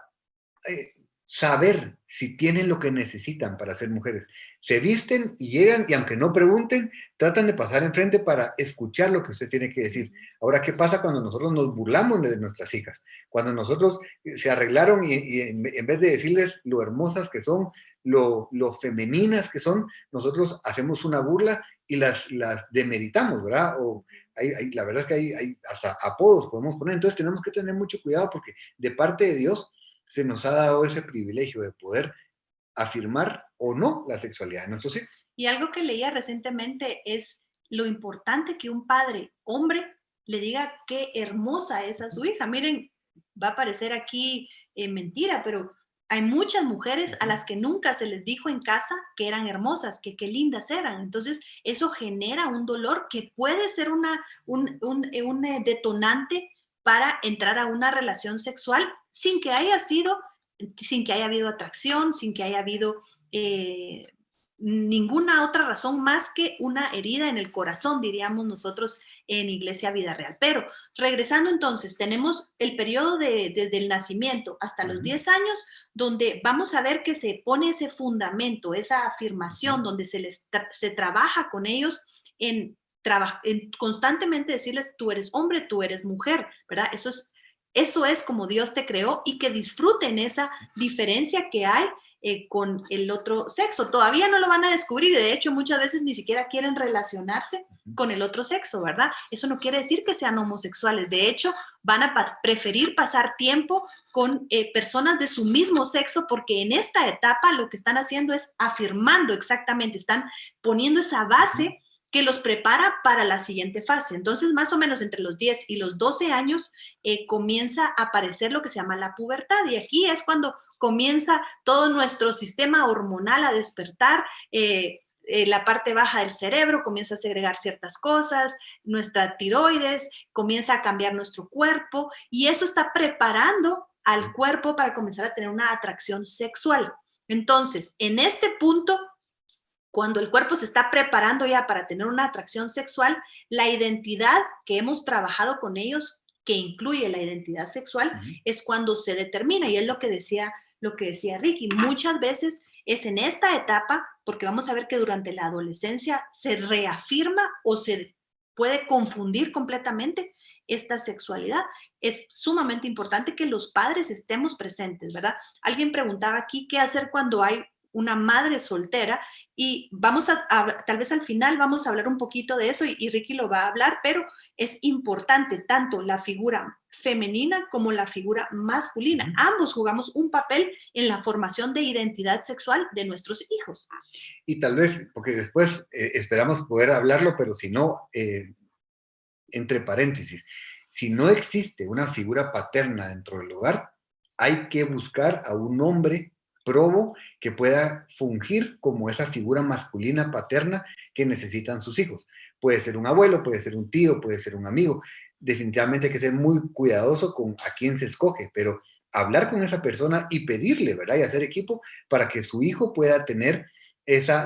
eh, saber si tienen lo que necesitan para ser mujeres. Se visten y llegan y aunque no pregunten, tratan de pasar enfrente para escuchar lo que usted tiene que decir. Ahora, ¿qué pasa cuando nosotros nos burlamos de nuestras hijas? Cuando nosotros se arreglaron y en vez de decirles lo hermosas que son, lo femeninas que son, nosotros hacemos una burla y las demeritamos, ¿verdad? O la verdad es que hay hasta apodos podemos poner. Entonces tenemos que tener mucho cuidado porque de parte de Dios se nos ha dado ese privilegio de poder afirmar o no la sexualidad de nuestros hijos. Y algo que leía recientemente es lo importante que un padre, hombre, le diga qué hermosa es a su hija. Miren, va a parecer aquí mentira, pero hay muchas mujeres a las que nunca se les dijo en casa que eran hermosas, que qué lindas eran. Entonces, eso genera un dolor que puede ser un detonante para entrar a una relación sexual sin que haya sido, sin que haya habido atracción, sin que haya habido ninguna otra razón más que una herida en el corazón, diríamos nosotros en Iglesia Vida Real. Pero regresando entonces, tenemos el periodo desde el nacimiento hasta los 10 años, donde vamos a ver que se pone ese fundamento, esa afirmación, donde se trabaja con ellos en constantemente decirles, tú eres hombre, tú eres mujer, ¿verdad? Eso es como Dios te creó y que disfruten esa diferencia que hay con el otro sexo. Todavía no lo van a descubrir y de hecho muchas veces ni siquiera quieren relacionarse con el otro sexo, ¿verdad? Eso no quiere decir que sean homosexuales. De hecho, van a preferir pasar tiempo con personas de su mismo sexo porque en esta etapa lo que están haciendo es afirmando exactamente, están poniendo esa base que los prepara para la siguiente fase. Entonces, más o menos entre los 10 y los 12 años comienza a aparecer lo que se llama la pubertad y aquí es cuando comienza todo nuestro sistema hormonal a despertar, la parte baja del cerebro comienza a segregar ciertas cosas, nuestra tiroides comienza a cambiar nuestro cuerpo y eso está preparando al cuerpo para comenzar a tener una atracción sexual. Entonces, en este punto, cuando el cuerpo se está preparando ya para tener una atracción sexual, la identidad que hemos trabajado con ellos, que incluye la identidad sexual, es cuando se determina, y es lo que decía Ricky. Muchas veces es en esta etapa, porque vamos a ver que durante la adolescencia se reafirma o se puede confundir completamente esta sexualidad. Es sumamente importante que los padres estemos presentes, ¿verdad? Alguien preguntaba aquí qué hacer cuando hay una madre soltera y vamos tal vez al final vamos a hablar un poquito de eso y Ricky lo va a hablar, pero es importante tanto la figura femenina como la figura masculina. Ambos jugamos un papel en la formación de identidad sexual de nuestros hijos. Y tal vez, porque después esperamos poder hablarlo, pero si no, entre paréntesis, si no existe una figura paterna dentro del hogar, hay que buscar a un hombre probo que pueda fungir como esa figura masculina paterna que necesitan sus hijos. Puede ser un abuelo, puede ser un tío, puede ser un amigo. Definitivamente hay que ser muy cuidadoso con a quién se escoge, pero hablar con esa persona y pedirle, ¿verdad? Y hacer equipo para que su hijo pueda tener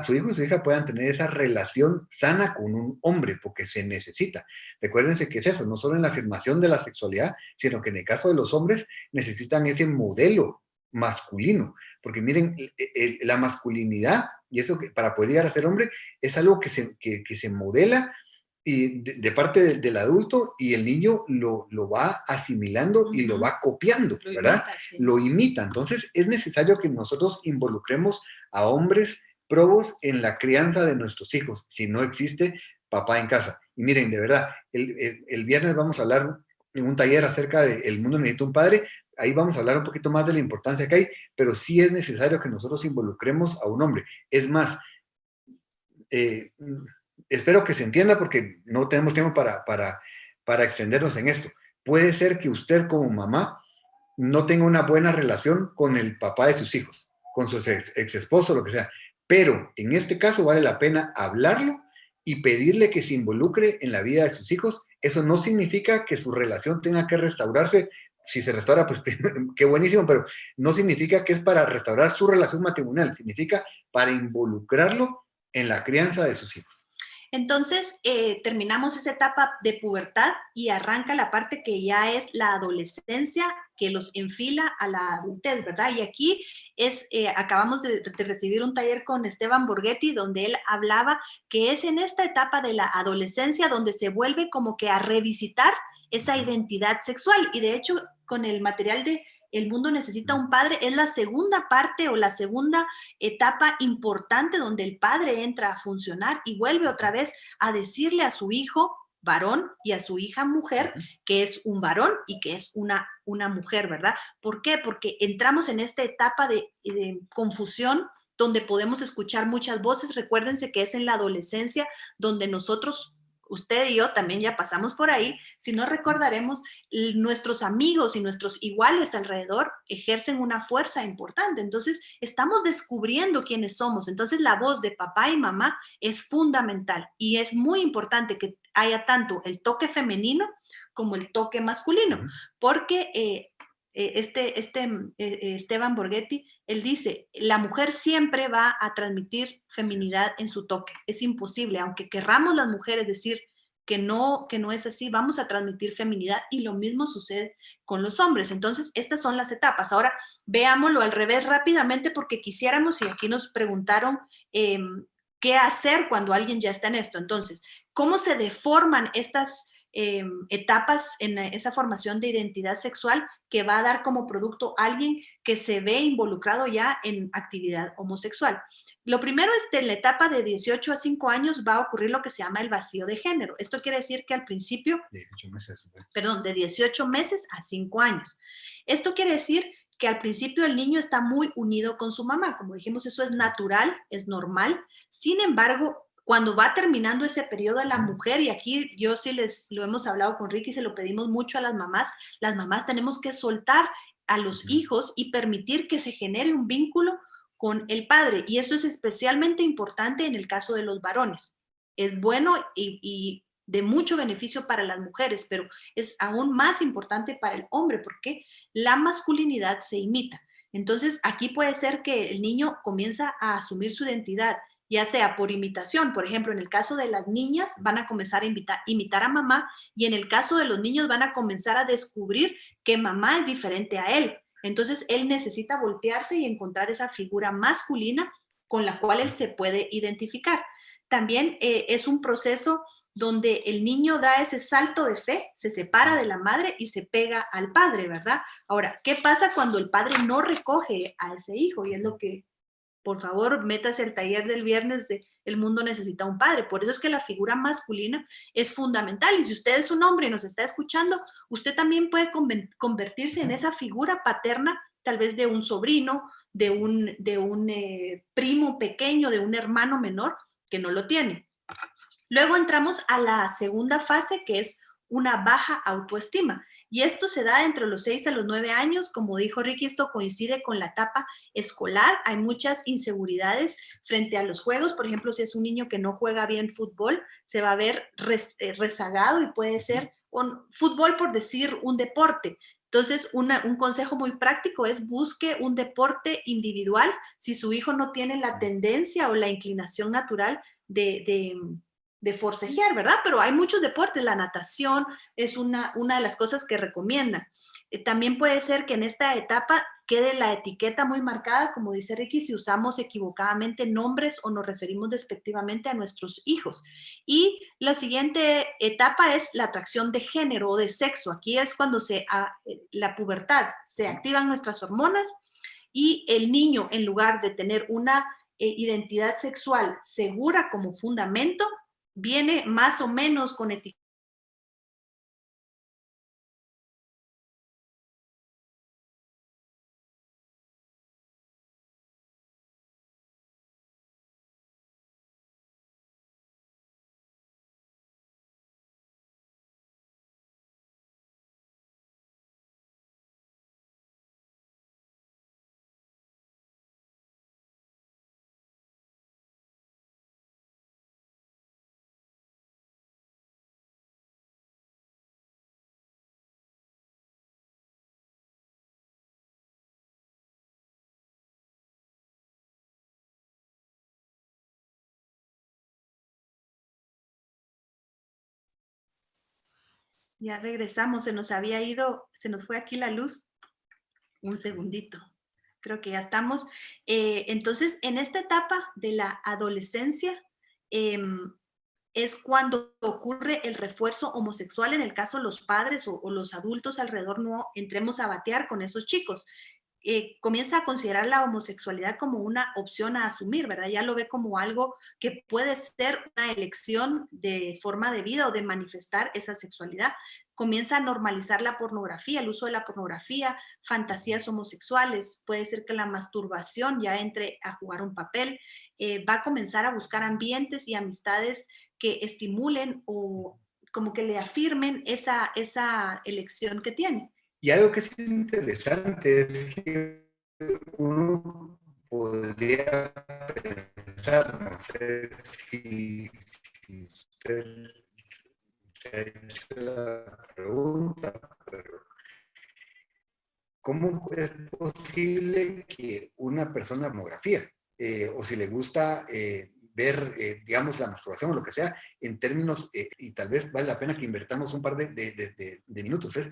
su hijo y su hija puedan tener esa relación sana con un hombre, porque se necesita. Recuérdense que es eso, no solo en la afirmación de la sexualidad, sino que en el caso de los hombres necesitan ese modelo masculino, porque miren, la masculinidad, y eso que, para poder llegar a ser hombre, es algo que se modela y de parte del adulto y el niño lo va asimilando y lo va copiando, ¿verdad? Lo imita. Entonces es necesario que nosotros involucremos a hombres probos en la crianza de nuestros hijos, si no existe papá en casa. Y miren, de verdad, el viernes vamos a hablar en un taller acerca de El mundo necesita un padre. Ahí vamos a hablar un poquito más de la importancia que hay, pero sí es necesario que nosotros involucremos a un hombre. Es más, espero que se entienda porque no tenemos tiempo para extendernos en esto. Puede ser que usted como mamá no tenga una buena relación con el papá de sus hijos, con su ex esposo, lo que sea, pero en este caso vale la pena hablarlo y pedirle que se involucre en la vida de sus hijos. Eso no significa que su relación tenga que restaurarse. Si se restaura, pues qué buenísimo, pero no significa que es para restaurar su relación matrimonial, significa para involucrarlo en la crianza de sus hijos. Entonces, terminamos esa etapa de pubertad y arranca la parte que ya es la adolescencia, que los enfila a la adultez, ¿verdad? Y aquí acabamos de recibir un taller con Esteban Borghetti, donde él hablaba que es en esta etapa de la adolescencia donde se vuelve como que a revisitar esa identidad sexual. Y de hecho, con el material de El mundo necesita un padre, es la segunda parte o la segunda etapa importante donde el padre entra a funcionar y vuelve otra vez a decirle a su hijo varón y a su hija mujer que es un varón y que es una mujer, ¿verdad? ¿Por qué? Porque entramos en esta etapa de confusión donde podemos escuchar muchas voces. Recuérdense que es en la adolescencia donde nosotros, usted y yo también ya pasamos por ahí, si no recordaremos, nuestros amigos y nuestros iguales alrededor ejercen una fuerza importante. Entonces, estamos descubriendo quiénes somos. Entonces, la voz de papá y mamá es fundamental y es muy importante que haya tanto el toque femenino como el toque masculino, porque Esteban Borghetti, él dice, la mujer siempre va a transmitir feminidad en su toque, es imposible, aunque querramos las mujeres decir que no es así, vamos a transmitir feminidad y lo mismo sucede con los hombres. Entonces, estas son las etapas. Ahora, veámoslo al revés rápidamente porque quisiéramos, y aquí nos preguntaron qué hacer cuando alguien ya está en esto. Entonces, ¿cómo se deforman estas etapas en esa formación de identidad sexual que va a dar como producto a alguien que se ve involucrado ya en actividad homosexual. Lo primero es que en la etapa de 18 a 5 años va a ocurrir lo que se llama el vacío de género. Esto quiere decir que al principio, 18 meses. perdón, de 18 meses a 5 años. Esto quiere decir que al principio el niño está muy unido con su mamá. Como dijimos, eso es natural, es normal. Sin embargo, cuando va terminando ese periodo de la mujer, y aquí yo sí lo hemos hablado con Ricky, se lo pedimos mucho a las mamás tenemos que soltar a los hijos y permitir que se genere un vínculo con el padre. Y esto es especialmente importante en el caso de los varones. Es bueno y de mucho beneficio para las mujeres, pero es aún más importante para el hombre porque la masculinidad se imita. Entonces, aquí puede ser que el niño comienza a asumir su identidad, ya sea por imitación. Por ejemplo, en el caso de las niñas van a comenzar a imitar a mamá, y en el caso de los niños van a comenzar a descubrir que mamá es diferente a él. Entonces, él necesita voltearse y encontrar esa figura masculina con la cual él se puede identificar. También es un proceso donde el niño da ese salto de fe, se separa de la madre y se pega al padre, ¿verdad? Ahora, ¿qué pasa cuando el padre no recoge a ese hijo? Y es lo que, por favor, métase al taller del viernes de El mundo necesita un padre. Por eso es que la figura masculina es fundamental. Y si usted es un hombre y nos está escuchando, usted también puede convertirse en esa figura paterna, tal vez de un sobrino, de un primo pequeño, de un hermano menor que no lo tiene. Luego entramos a la segunda fase, que es una baja autoestima. Y esto se da entre los 6 a los 9 años. Como dijo Ricky, esto coincide con la etapa escolar. Hay muchas inseguridades frente a los juegos. Por ejemplo, si es un niño que no juega bien fútbol, se va a ver rezagado y puede ser fútbol, por decir un deporte. Entonces, un consejo muy práctico es busque un deporte individual si su hijo no tiene la tendencia o la inclinación natural de forcejear, ¿verdad? Pero hay muchos deportes, la natación es una de las cosas que recomiendan. También puede ser que en esta etapa quede la etiqueta muy marcada, como dice Ricky, si usamos equivocadamente nombres o nos referimos despectivamente a nuestros hijos. Y la siguiente etapa es la atracción de género o de sexo. Aquí es cuando la pubertad, se activan nuestras hormonas y el niño, en lugar de tener una identidad sexual segura como fundamento, viene más o menos con etiqueta. Ya regresamos, se nos había ido, se nos fue aquí la luz. Un segundito. Creo que ya estamos. Entonces, en esta etapa de la adolescencia, es cuando ocurre el refuerzo homosexual. En el caso los padres o los adultos alrededor no entremos a batear con esos chicos. Comienza a considerar la homosexualidad como una opción a asumir, ¿verdad? Ya lo ve como algo que puede ser una elección de forma de vida o de manifestar esa sexualidad. Comienza a normalizar la pornografía, el uso de la pornografía, fantasías homosexuales. Puede ser que la masturbación ya entre a jugar un papel. Va a comenzar a buscar ambientes y amistades que estimulen o como que le afirmen esa elección que tiene. Y algo que es interesante es que uno podría pensar, no sé si usted se ha hecho la pregunta, pero ¿cómo es posible que una persona pornografía, o si le gusta ver, digamos, la masturbación o lo que sea, en términos, y tal vez vale la pena que invertamos un par de minutos, es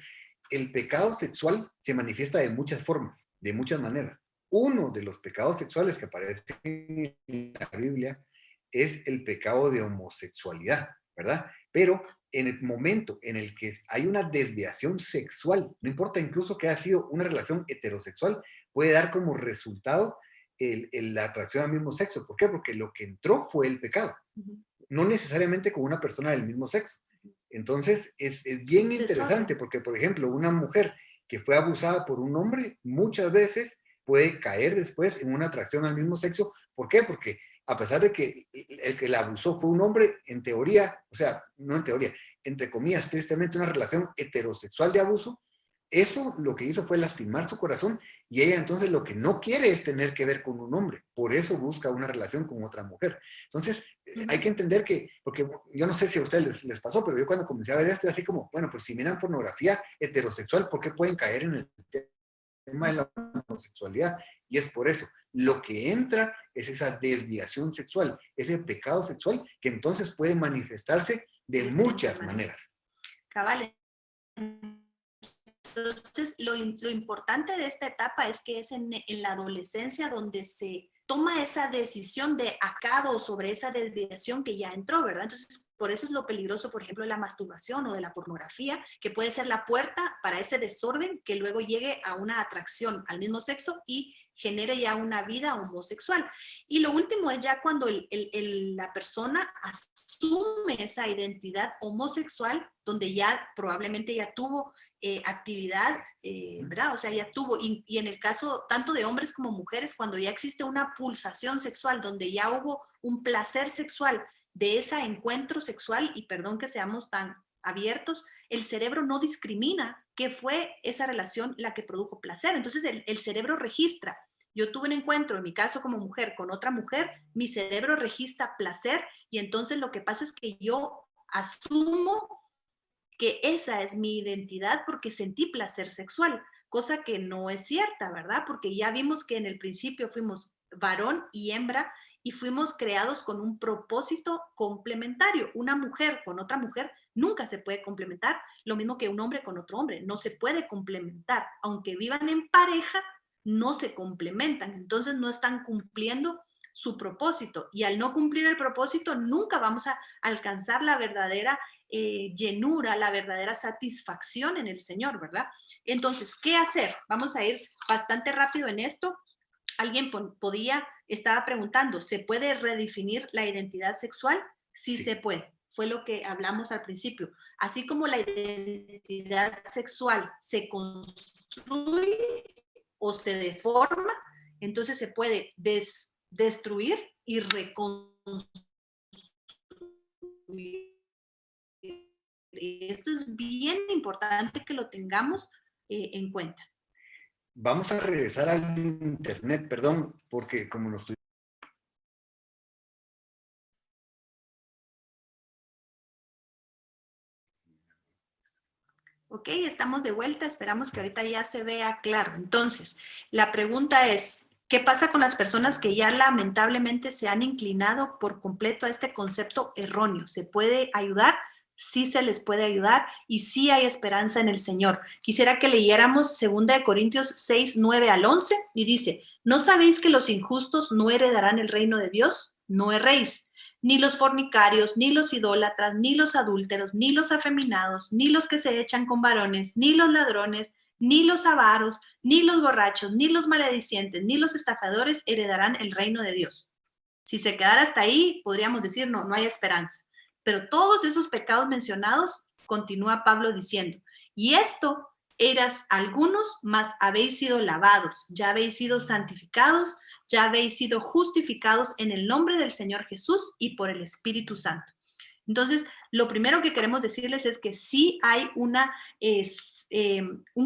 el pecado sexual se manifiesta de muchas formas, de muchas maneras. Uno de los pecados sexuales que aparece en la Biblia es el pecado de homosexualidad, ¿verdad? Pero en el momento en el que hay una desviación sexual, no importa incluso que haya sido una relación heterosexual, puede dar como resultado la atracción al mismo sexo. ¿Por qué? Porque lo que entró fue el pecado, no necesariamente con una persona del mismo sexo. Entonces, es bien interesante porque, por ejemplo, una mujer que fue abusada por un hombre muchas veces puede caer después en una atracción al mismo sexo. ¿Por qué? Porque a pesar de que el que la abusó fue un hombre, en teoría, o sea, no en teoría, entre comillas, tristemente una relación heterosexual de abuso, eso lo que hizo fue lastimar su corazón y ella entonces lo que no quiere es tener que ver con un hombre, por eso busca una relación con otra mujer. Entonces, hay que entender que, porque yo no sé si a ustedes les pasó, pero yo cuando comencé a ver esto, así como, bueno, pues si miran pornografía heterosexual, ¿por qué pueden caer en el tema de la homosexualidad? Y es por eso, lo que entra es esa desviación sexual, ese pecado sexual que entonces puede manifestarse de muchas maneras. Cabal. Entonces, lo importante de esta etapa es que es en la adolescencia donde se toma esa decisión de acado sobre esa desviación que ya entró, ¿verdad? Entonces, por eso es lo peligroso, por ejemplo, de la masturbación o de la pornografía, que puede ser la puerta para ese desorden que luego llegue a una atracción al mismo sexo y genere ya una vida homosexual. Y lo último es ya cuando la persona asume esa identidad homosexual, donde ya probablemente ya tuvo actividad, ¿verdad? O sea, ya tuvo, y en el caso tanto de hombres como mujeres, cuando ya existe una pulsación sexual, donde ya hubo un placer sexual de ese encuentro sexual, y perdón que seamos tan abiertos, el cerebro no discrimina qué fue esa relación la que produjo placer. Entonces el cerebro registra. Yo tuve un encuentro, en mi caso como mujer, con otra mujer, mi cerebro registra placer y entonces lo que pasa es que yo asumo que esa es mi identidad porque sentí placer sexual, cosa que no es cierta, ¿verdad? Porque ya vimos que en el principio fuimos varón y hembra y fuimos creados con un propósito complementario. Una mujer con otra mujer nunca se puede complementar, lo mismo que un hombre con otro hombre, no se puede complementar. Aunque vivan en pareja, no se complementan, entonces no están cumpliendo su propósito y al no cumplir el propósito nunca vamos a alcanzar la verdadera llenura, la verdadera satisfacción en el Señor, ¿verdad? Entonces, ¿qué hacer? Vamos a ir bastante rápido en esto. Alguien estaba preguntando, ¿se puede redefinir la identidad sexual? Sí, se puede. Fue lo que hablamos al principio. Así como la identidad sexual se construye o se deforma, entonces se puede destruir y reconstruir. Esto es bien importante que lo tengamos en cuenta. Vamos a regresar al internet, perdón, porque como nos tuvimos... Ok, estamos de vuelta, esperamos que ahorita ya se vea claro. Entonces, la pregunta es, ¿qué pasa con las personas que ya lamentablemente se han inclinado por completo a este concepto erróneo? ¿Se puede ayudar? Sí se les puede ayudar y sí hay esperanza en el Señor. Quisiera que leyéramos 2 Corintios 6, 9 al 11 y dice, ¿no sabéis que los injustos no heredarán el reino de Dios? No erréis. Ni los fornicarios, ni los idólatras, ni los adúlteros, ni los afeminados, ni los que se echan con varones, ni los ladrones, ni los avaros, ni los borrachos, ni los maledicientes, ni los estafadores heredarán el reino de Dios. Si se quedara hasta ahí, podríamos decir, no hay esperanza. Pero todos esos pecados mencionados, continúa Pablo diciendo, y esto eras algunos, mas habéis sido lavados, ya habéis sido santificados, ya habéis sido justificados en el nombre del Señor Jesús y por el Espíritu Santo. Entonces, lo primero que queremos decirles es que sí hay un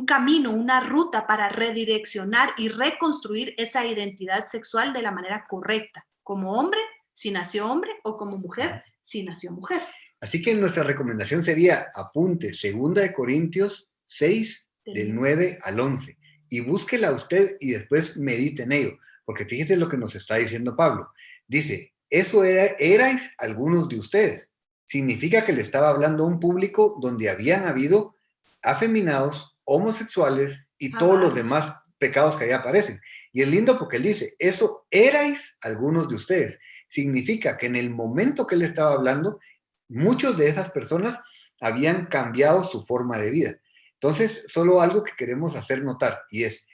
camino, una ruta para redireccionar y reconstruir esa identidad sexual de la manera correcta. Como hombre, si nació hombre, o como mujer, si nació mujer. Así que nuestra recomendación sería, apunte 2 Corintios 6, del 9 al 11, y búsquela usted y después medite en ello, porque fíjese lo que nos está diciendo Pablo. Dice, eso erais algunos de ustedes. Significa que le estaba hablando a un público donde habían habido afeminados, homosexuales y todos los demás pecados que ahí aparecen. Y es lindo porque él dice, eso erais algunos de ustedes. Significa que en el momento que él estaba hablando, muchos de esas personas habían cambiado su forma de vida. Entonces, solo algo que queremos hacer notar, y es,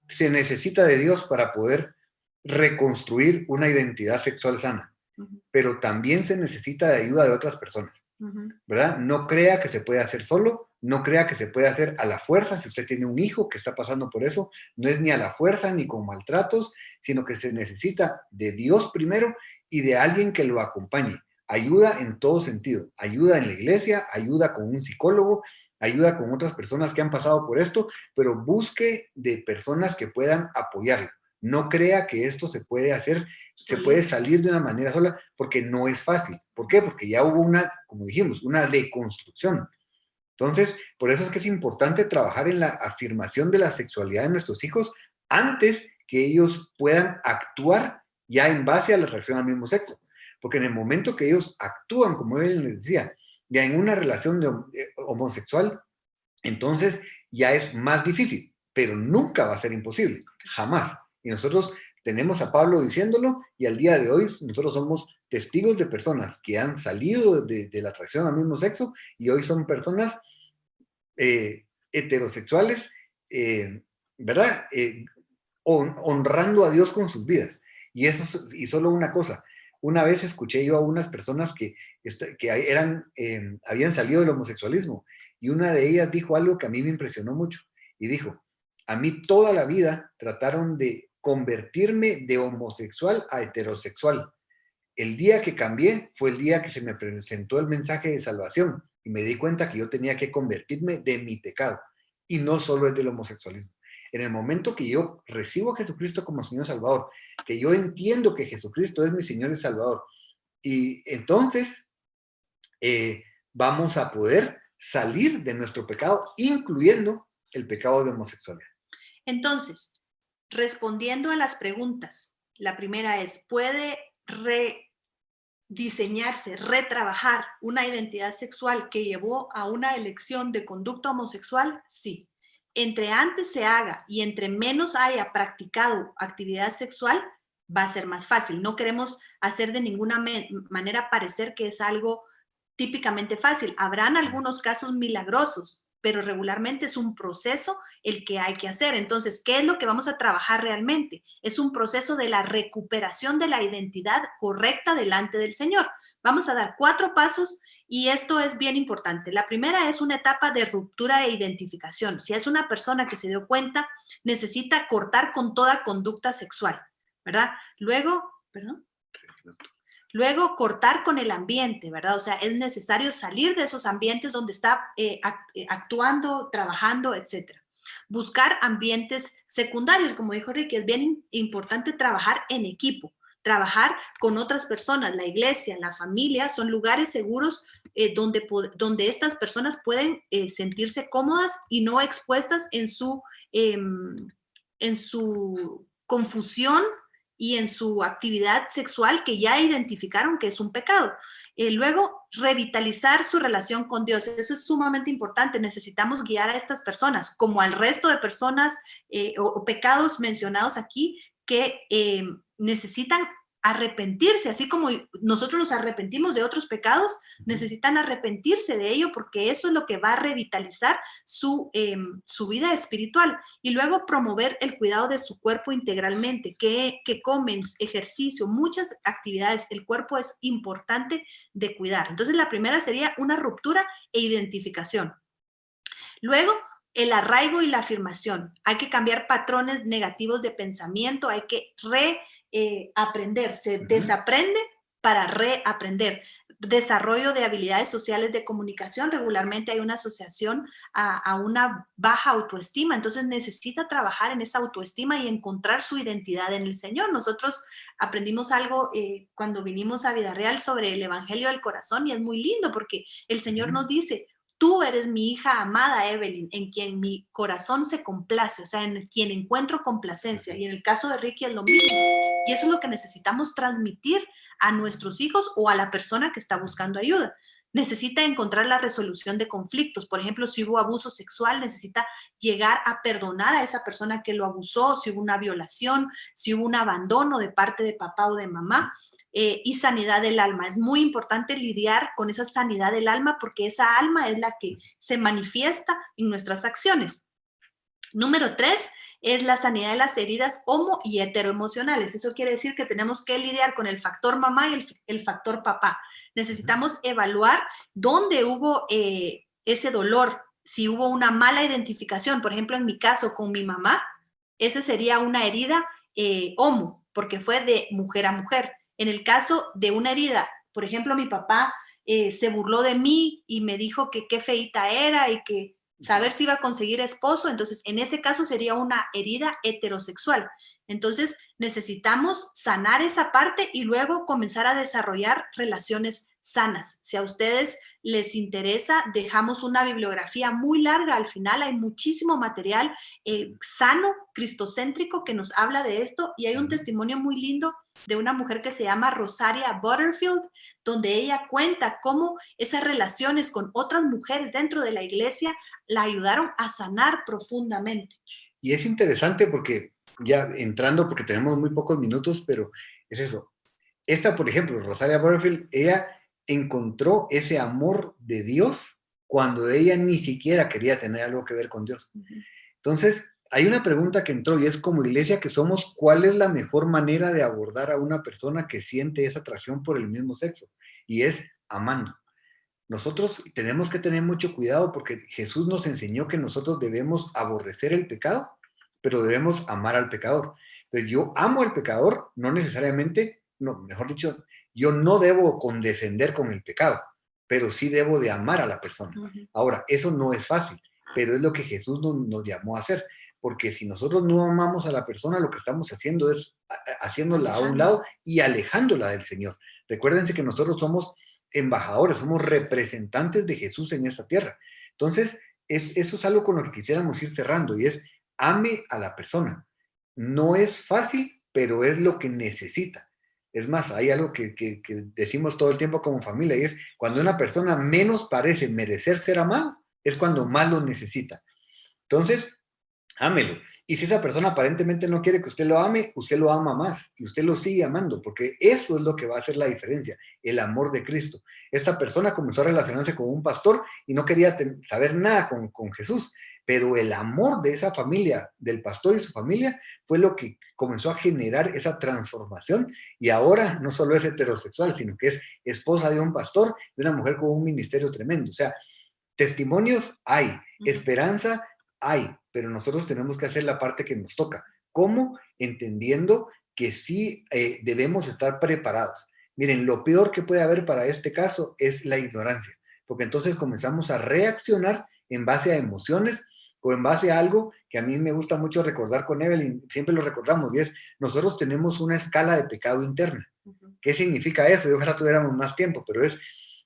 se necesita de Dios para poder reconstruir una identidad sexual sana, pero también se necesita de ayuda de otras personas, ¿verdad? No crea que se puede hacer solo, no crea que se puede hacer a la fuerza. Si usted tiene un hijo que está pasando por eso, no es ni a la fuerza ni con maltratos, sino que se necesita de Dios primero y de alguien que lo acompañe. Ayuda en todo sentido, ayuda en la iglesia, ayuda con un psicólogo, ayuda con otras personas que han pasado por esto, pero busque de personas que puedan apoyarlo. No crea que esto se puede hacer, se puede salir de una manera sola, porque no es fácil. ¿Por qué? Porque ya hubo una, como dijimos, una deconstrucción. Entonces, por eso es que es importante trabajar en la afirmación de la sexualidad de nuestros hijos antes que ellos puedan actuar ya en base a la reacción al mismo sexo. Porque en el momento que ellos actúan, como él les decía, ya en una relación homosexual, entonces ya es más difícil, pero nunca va a ser imposible, jamás. Y nosotros tenemos a Pablo diciéndolo, y al día de hoy nosotros somos testigos de personas que han salido de la atracción al mismo sexo y hoy son personas heterosexuales, ¿verdad? Honrando a Dios con sus vidas. Y eso, y solo una cosa, una vez escuché yo a unas personas que habían salido del homosexualismo, y una de ellas dijo algo que a mí me impresionó mucho, y dijo, a mí toda la vida trataron de convertirme de homosexual a heterosexual. El día que cambié fue el día que se me presentó el mensaje de salvación y me di cuenta que yo tenía que convertirme de mi pecado, y no solo es del homosexualismo. En el momento que yo recibo a Jesucristo como Señor Salvador, que yo entiendo que Jesucristo es mi Señor y Salvador, y entonces vamos a poder salir de nuestro pecado, incluyendo el pecado de homosexualidad. Entonces, respondiendo a las preguntas, la primera es, ¿puede rediseñarse, retrabajar una identidad sexual que llevó a una elección de conducta homosexual? Sí. Entre antes se haga y entre menos haya practicado actividad sexual, va a ser más fácil. No queremos hacer de ninguna manera parecer que es algo típicamente fácil. Habrán algunos casos milagrosos, pero regularmente es un proceso el que hay que hacer. Entonces, ¿qué es lo que vamos a trabajar realmente? Es un proceso de la recuperación de la identidad correcta delante del Señor. Vamos a dar 4 pasos y esto es bien importante. La primera es una etapa de ruptura e identificación. Si es una persona que se dio cuenta, necesita cortar con toda conducta sexual, ¿verdad? Luego, cortar con el ambiente, ¿verdad? O sea, es necesario salir de esos ambientes donde está actuando, trabajando, etcétera. Buscar ambientes secundarios, como dijo Ricky, es bien importante trabajar en equipo, trabajar con otras personas. La iglesia, la familia son lugares seguros donde estas personas pueden sentirse cómodas y no expuestas en su confusión y en su actividad sexual que ya identificaron que es un pecado. Luego, revitalizar su relación con Dios. Eso es sumamente importante. Necesitamos guiar a estas personas, como al resto de personas o pecados mencionados aquí, que necesitan arrepentirse, así como nosotros nos arrepentimos de otros pecados, necesitan arrepentirse de ello porque eso es lo que va a revitalizar su vida espiritual. Y luego promover el cuidado de su cuerpo integralmente, que comen, ejercicio, muchas actividades. El cuerpo es importante de cuidar. Entonces, la primera sería una ruptura e identificación. Luego, el arraigo y la afirmación. Hay que cambiar patrones negativos de pensamiento, hay que reaprender. Se desaprende para reaprender. Desarrollo de habilidades sociales de comunicación. Regularmente hay una asociación a una baja autoestima, entonces necesita trabajar en esa autoestima y encontrar su identidad en el Señor. Nosotros aprendimos algo cuando vinimos a Vida Real sobre el Evangelio del Corazón y es muy lindo porque el Señor nos dice: tú eres mi hija amada, Evelyn, en quien mi corazón se complace, o sea, en quien encuentro complacencia. Y en el caso de Ricky es lo mismo. Y eso es lo que necesitamos transmitir a nuestros hijos o a la persona que está buscando ayuda. Necesita encontrar la resolución de conflictos. Por ejemplo, si hubo abuso sexual, necesita llegar a perdonar a esa persona que lo abusó, si hubo una violación, si hubo un abandono de parte de papá o de mamá. y sanidad del alma. Es muy importante lidiar con esa sanidad del alma porque esa alma es la que se manifiesta en nuestras acciones. Número 3 es la sanidad de las heridas homo y heteroemocionales. Eso quiere decir que tenemos que lidiar con el factor mamá y el factor papá. Necesitamos evaluar dónde hubo ese dolor, si hubo una mala identificación. Por ejemplo, en mi caso con mi mamá, esa sería una herida homo, porque fue de mujer a mujer. En el caso de una herida, por ejemplo, mi papá se burló de mí y me dijo que qué feíta era y que saber si iba a conseguir esposo, entonces en ese caso sería una herida heterosexual. Entonces necesitamos sanar esa parte y luego comenzar a desarrollar relaciones sanas. Si a ustedes les interesa, dejamos una bibliografía muy larga al final, hay muchísimo material sano, cristocéntrico que nos habla de esto y hay un testimonio muy lindo de una mujer que se llama Rosaria Butterfield, donde ella cuenta cómo esas relaciones con otras mujeres dentro de la iglesia la ayudaron a sanar profundamente. Y es interesante porque ya entrando, porque tenemos muy pocos minutos, pero es eso. Esta, por ejemplo, Rosaria Butterfield, ella encontró ese amor de Dios cuando ella ni siquiera quería tener algo que ver con Dios. Entonces, hay una pregunta que entró y es como iglesia que somos, ¿cuál es la mejor manera de abordar a una persona que siente esa atracción por el mismo sexo? Y es amando. Nosotros tenemos que tener mucho cuidado porque Jesús nos enseñó que nosotros debemos aborrecer el pecado, pero debemos amar al pecador. Entonces, yo amo al pecador, no necesariamente, no, mejor dicho, yo no debo condescender con el pecado, pero sí debo de amar a la persona. Ahora, eso no es fácil, pero es lo que Jesús nos llamó a hacer, porque si nosotros no amamos a la persona, lo que estamos haciendo es haciéndola a un lado y alejándola del Señor. Recuérdense que nosotros somos embajadores, somos representantes de Jesús en esta tierra. Entonces, eso es algo con lo que quisiéramos ir cerrando y es ame a la persona. No es fácil, pero es lo que necesita. Es más, hay algo que decimos todo el tiempo como familia y es cuando una persona menos parece merecer ser amado, es cuando más lo necesita. Entonces, ámelo. Y si esa persona aparentemente no quiere que usted lo ame, usted lo ama más y usted lo sigue amando, porque eso es lo que va a hacer la diferencia, el amor de Cristo. Esta persona comenzó a relacionarse con un pastor y no quería saber nada con Jesús, pero el amor de esa familia, del pastor y su familia, fue lo que comenzó a generar esa transformación y ahora no solo es heterosexual, sino que es esposa de un pastor, de una mujer con un ministerio tremendo. O sea, testimonios hay, esperanza hay, pero nosotros tenemos que hacer la parte que nos toca. ¿Cómo? Entendiendo que sí debemos estar preparados. Miren, lo peor que puede haber para este caso es la ignorancia, porque entonces comenzamos a reaccionar en base a emociones o en base a algo que a mí me gusta mucho recordar con Evelyn, siempre lo recordamos, y es, nosotros tenemos una escala de pecado interna. ¿Qué significa eso? Yo ojalá tuviéramos más tiempo, pero es,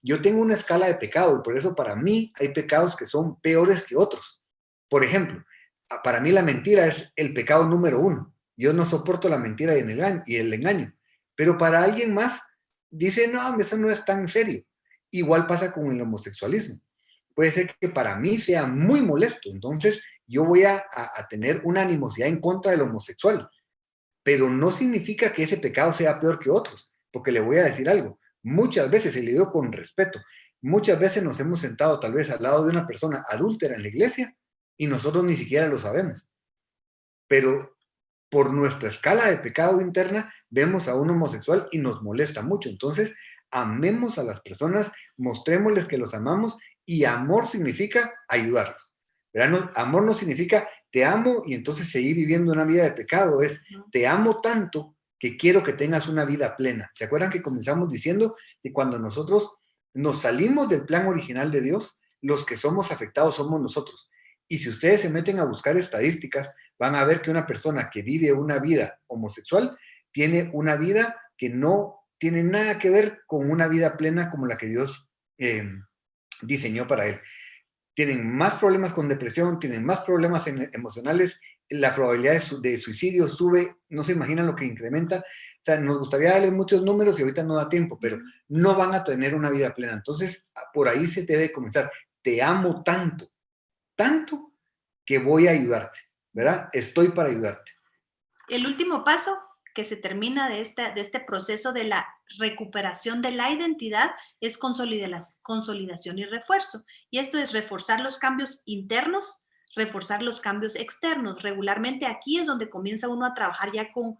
yo tengo una escala de pecado y por eso para mí hay pecados que son peores que otros. Por ejemplo, para mí la mentira es el pecado número 1. Yo no soporto la mentira y el engaño. Pero para alguien más dice, no, eso no es tan serio. Igual pasa con el homosexualismo. Puede ser que para mí sea muy molesto. Entonces yo voy a tener una animosidad en contra del homosexual. Pero no significa que ese pecado sea peor que otros. Porque le voy a decir algo. Muchas veces, y le digo con respeto, muchas veces nos hemos sentado tal vez al lado de una persona adúltera en la iglesia y nosotros ni siquiera lo sabemos. Pero por nuestra escala de pecado interna, vemos a un homosexual y nos molesta mucho. Entonces, amemos a las personas, mostrémosles que los amamos y amor significa ayudarlos. ¿Verdad? Amor no significa te amo y entonces seguir viviendo una vida de pecado. Es te amo tanto que quiero que tengas una vida plena. ¿Se acuerdan que comenzamos diciendo que cuando nosotros nos salimos del plan original de Dios, los que somos afectados somos nosotros? Y si ustedes se meten a buscar estadísticas, van a ver que una persona que vive una vida homosexual tiene una vida que no tiene nada que ver con una vida plena como la que Dios diseñó para él. Tienen más problemas con depresión, tienen más problemas emocionales, la probabilidad de suicidio sube, no se imaginan lo que incrementa. O sea, nos gustaría darles muchos números y ahorita no da tiempo, pero no van a tener una vida plena. Entonces, por ahí se debe comenzar. Te amo tanto, tanto que voy a ayudarte, ¿verdad? Estoy para ayudarte. El último paso que se termina de este proceso de la recuperación de la identidad es consolidación y refuerzo. Y esto es reforzar los cambios internos, reforzar los cambios externos. Regularmente aquí es donde comienza uno a trabajar ya con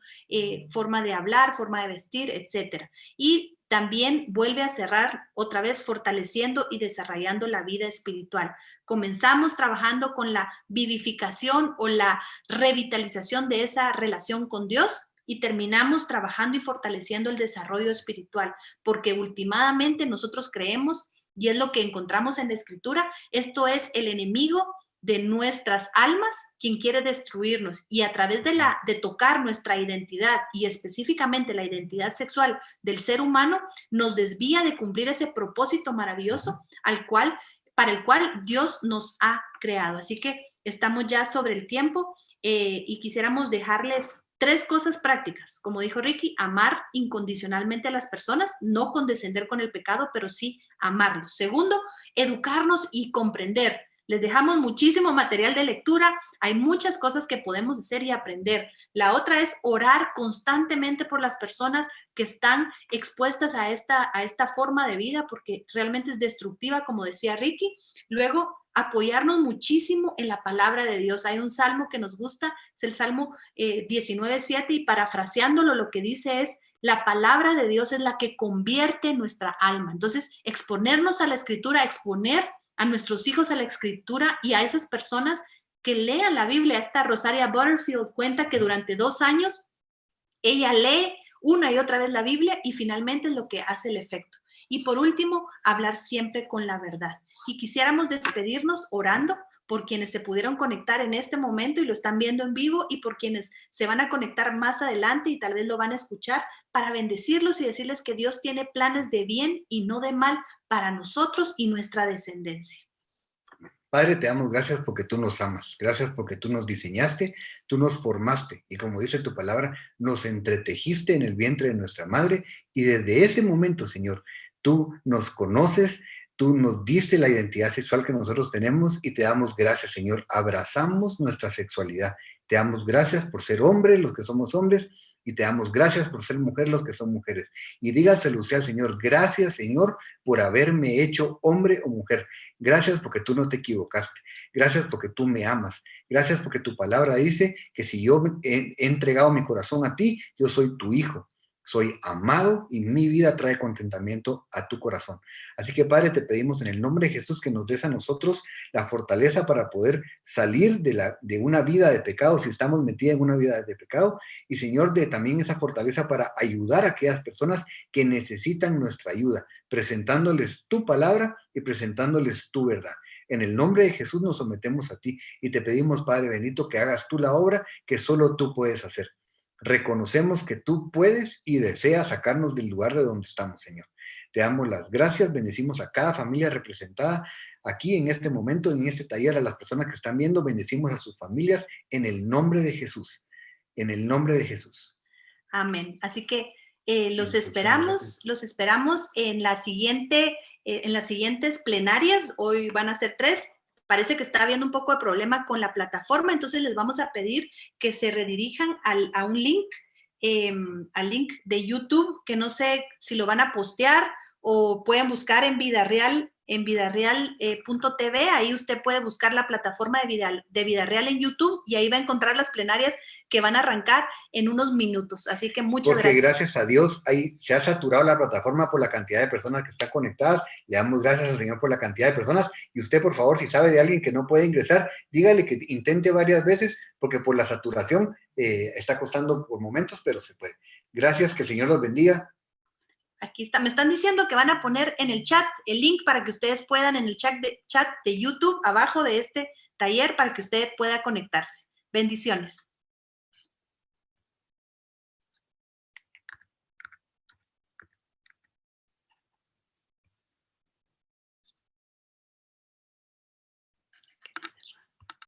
forma de hablar, forma de vestir, etcétera. Y también vuelve a cerrar otra vez fortaleciendo y desarrollando la vida espiritual. Comenzamos trabajando con la vivificación o la revitalización de esa relación con Dios y terminamos trabajando y fortaleciendo el desarrollo espiritual, porque últimamente nosotros creemos, y es lo que encontramos en la Escritura, esto es el enemigo de nuestras almas quien quiere destruirnos, y a través de tocar nuestra identidad y específicamente la identidad sexual del ser humano nos desvía de cumplir ese propósito maravilloso para el cual Dios nos ha creado. Así que estamos ya sobre el tiempo y quisiéramos dejarles 3 cosas prácticas. Como dijo Ricky, amar incondicionalmente a las personas, no condescender con el pecado, pero sí amarlos. Segundo, educarnos y comprender. Les dejamos muchísimo material de lectura, hay muchas cosas que podemos hacer y aprender. La otra es orar constantemente por las personas que están expuestas a esta forma de vida, porque realmente es destructiva, como decía Ricky. Luego, apoyarnos muchísimo en la palabra de Dios. Hay un salmo que nos gusta, es el Salmo 19:7, y parafraseándolo lo que dice es: la palabra de Dios es la que convierte nuestra alma. Entonces, exponernos a la Escritura, exponer a nuestros hijos a la Escritura y a esas personas que lean la Biblia. Esta Rosaria Butterfield cuenta que durante 2 años ella lee una y otra vez la Biblia y finalmente es lo que hace el efecto. Y por último, hablar siempre con la verdad. Y quisiéramos despedirnos orando por quienes se pudieron conectar en este momento y lo están viendo en vivo, y por quienes se van a conectar más adelante y tal vez lo van a escuchar, para bendecirlos y decirles que Dios tiene planes de bien y no de mal para nosotros y nuestra descendencia. Padre, te damos gracias porque tú nos amas, gracias porque tú nos diseñaste, tú nos formaste y, como dice tu palabra, nos entretejiste en el vientre de nuestra madre, y desde ese momento, Señor, tú nos conoces, tú nos diste la identidad sexual que nosotros tenemos, y te damos gracias, Señor. Abrazamos nuestra sexualidad. Te damos gracias por ser hombres, los que somos hombres, y te damos gracias por ser mujer, los que son mujeres. Y dígaselo usted al Señor: gracias, Señor, por haberme hecho hombre o mujer. Gracias porque tú no te equivocaste. Gracias porque tú me amas. Gracias porque tu palabra dice que si yo he entregado mi corazón a ti, yo soy tu hijo. Soy amado y mi vida trae contentamiento a tu corazón. Así que, Padre, te pedimos en el nombre de Jesús que nos des a nosotros la fortaleza para poder salir de una vida de pecado, si estamos metidos en una vida de pecado, y, Señor, de también esa fortaleza para ayudar a aquellas personas que necesitan nuestra ayuda, presentándoles tu palabra y presentándoles tu verdad. En el nombre de Jesús nos sometemos a ti y te pedimos, Padre bendito, que hagas tú la obra que solo tú puedes hacer. Reconocemos que tú puedes y deseas sacarnos del lugar de donde estamos, Señor. Te damos las gracias, bendecimos a cada familia representada aquí en este momento, en este taller, a las personas que están viendo, bendecimos a sus familias en el nombre de Jesús. En el nombre de Jesús. Amén. Así que los esperamos en las siguientes plenarias. Hoy van a ser 3. Parece que está habiendo un poco de problema con la plataforma, entonces les vamos a pedir que se redirijan a un link, al link de YouTube, que no sé si lo van a postear o pueden buscar en Vida Real, en vidareal.tv. Ahí usted puede buscar la plataforma de Vida Real en YouTube y ahí va a encontrar las plenarias que van a arrancar en unos minutos. Así que muchas Porque gracias. gracias a Dios ahí se ha saturado la plataforma por la cantidad de personas que están conectadas. Le damos gracias al Señor por la cantidad de personas. Y usted, por favor, si sabe de alguien que no puede ingresar, dígale que intente varias veces, porque por la saturación está costando por momentos, pero se puede. Gracias, que el Señor los bendiga. Aquí está, me están diciendo que van a poner en el chat el link para que ustedes puedan, en el chat de YouTube, abajo de este taller, para que usted pueda conectarse. Bendiciones.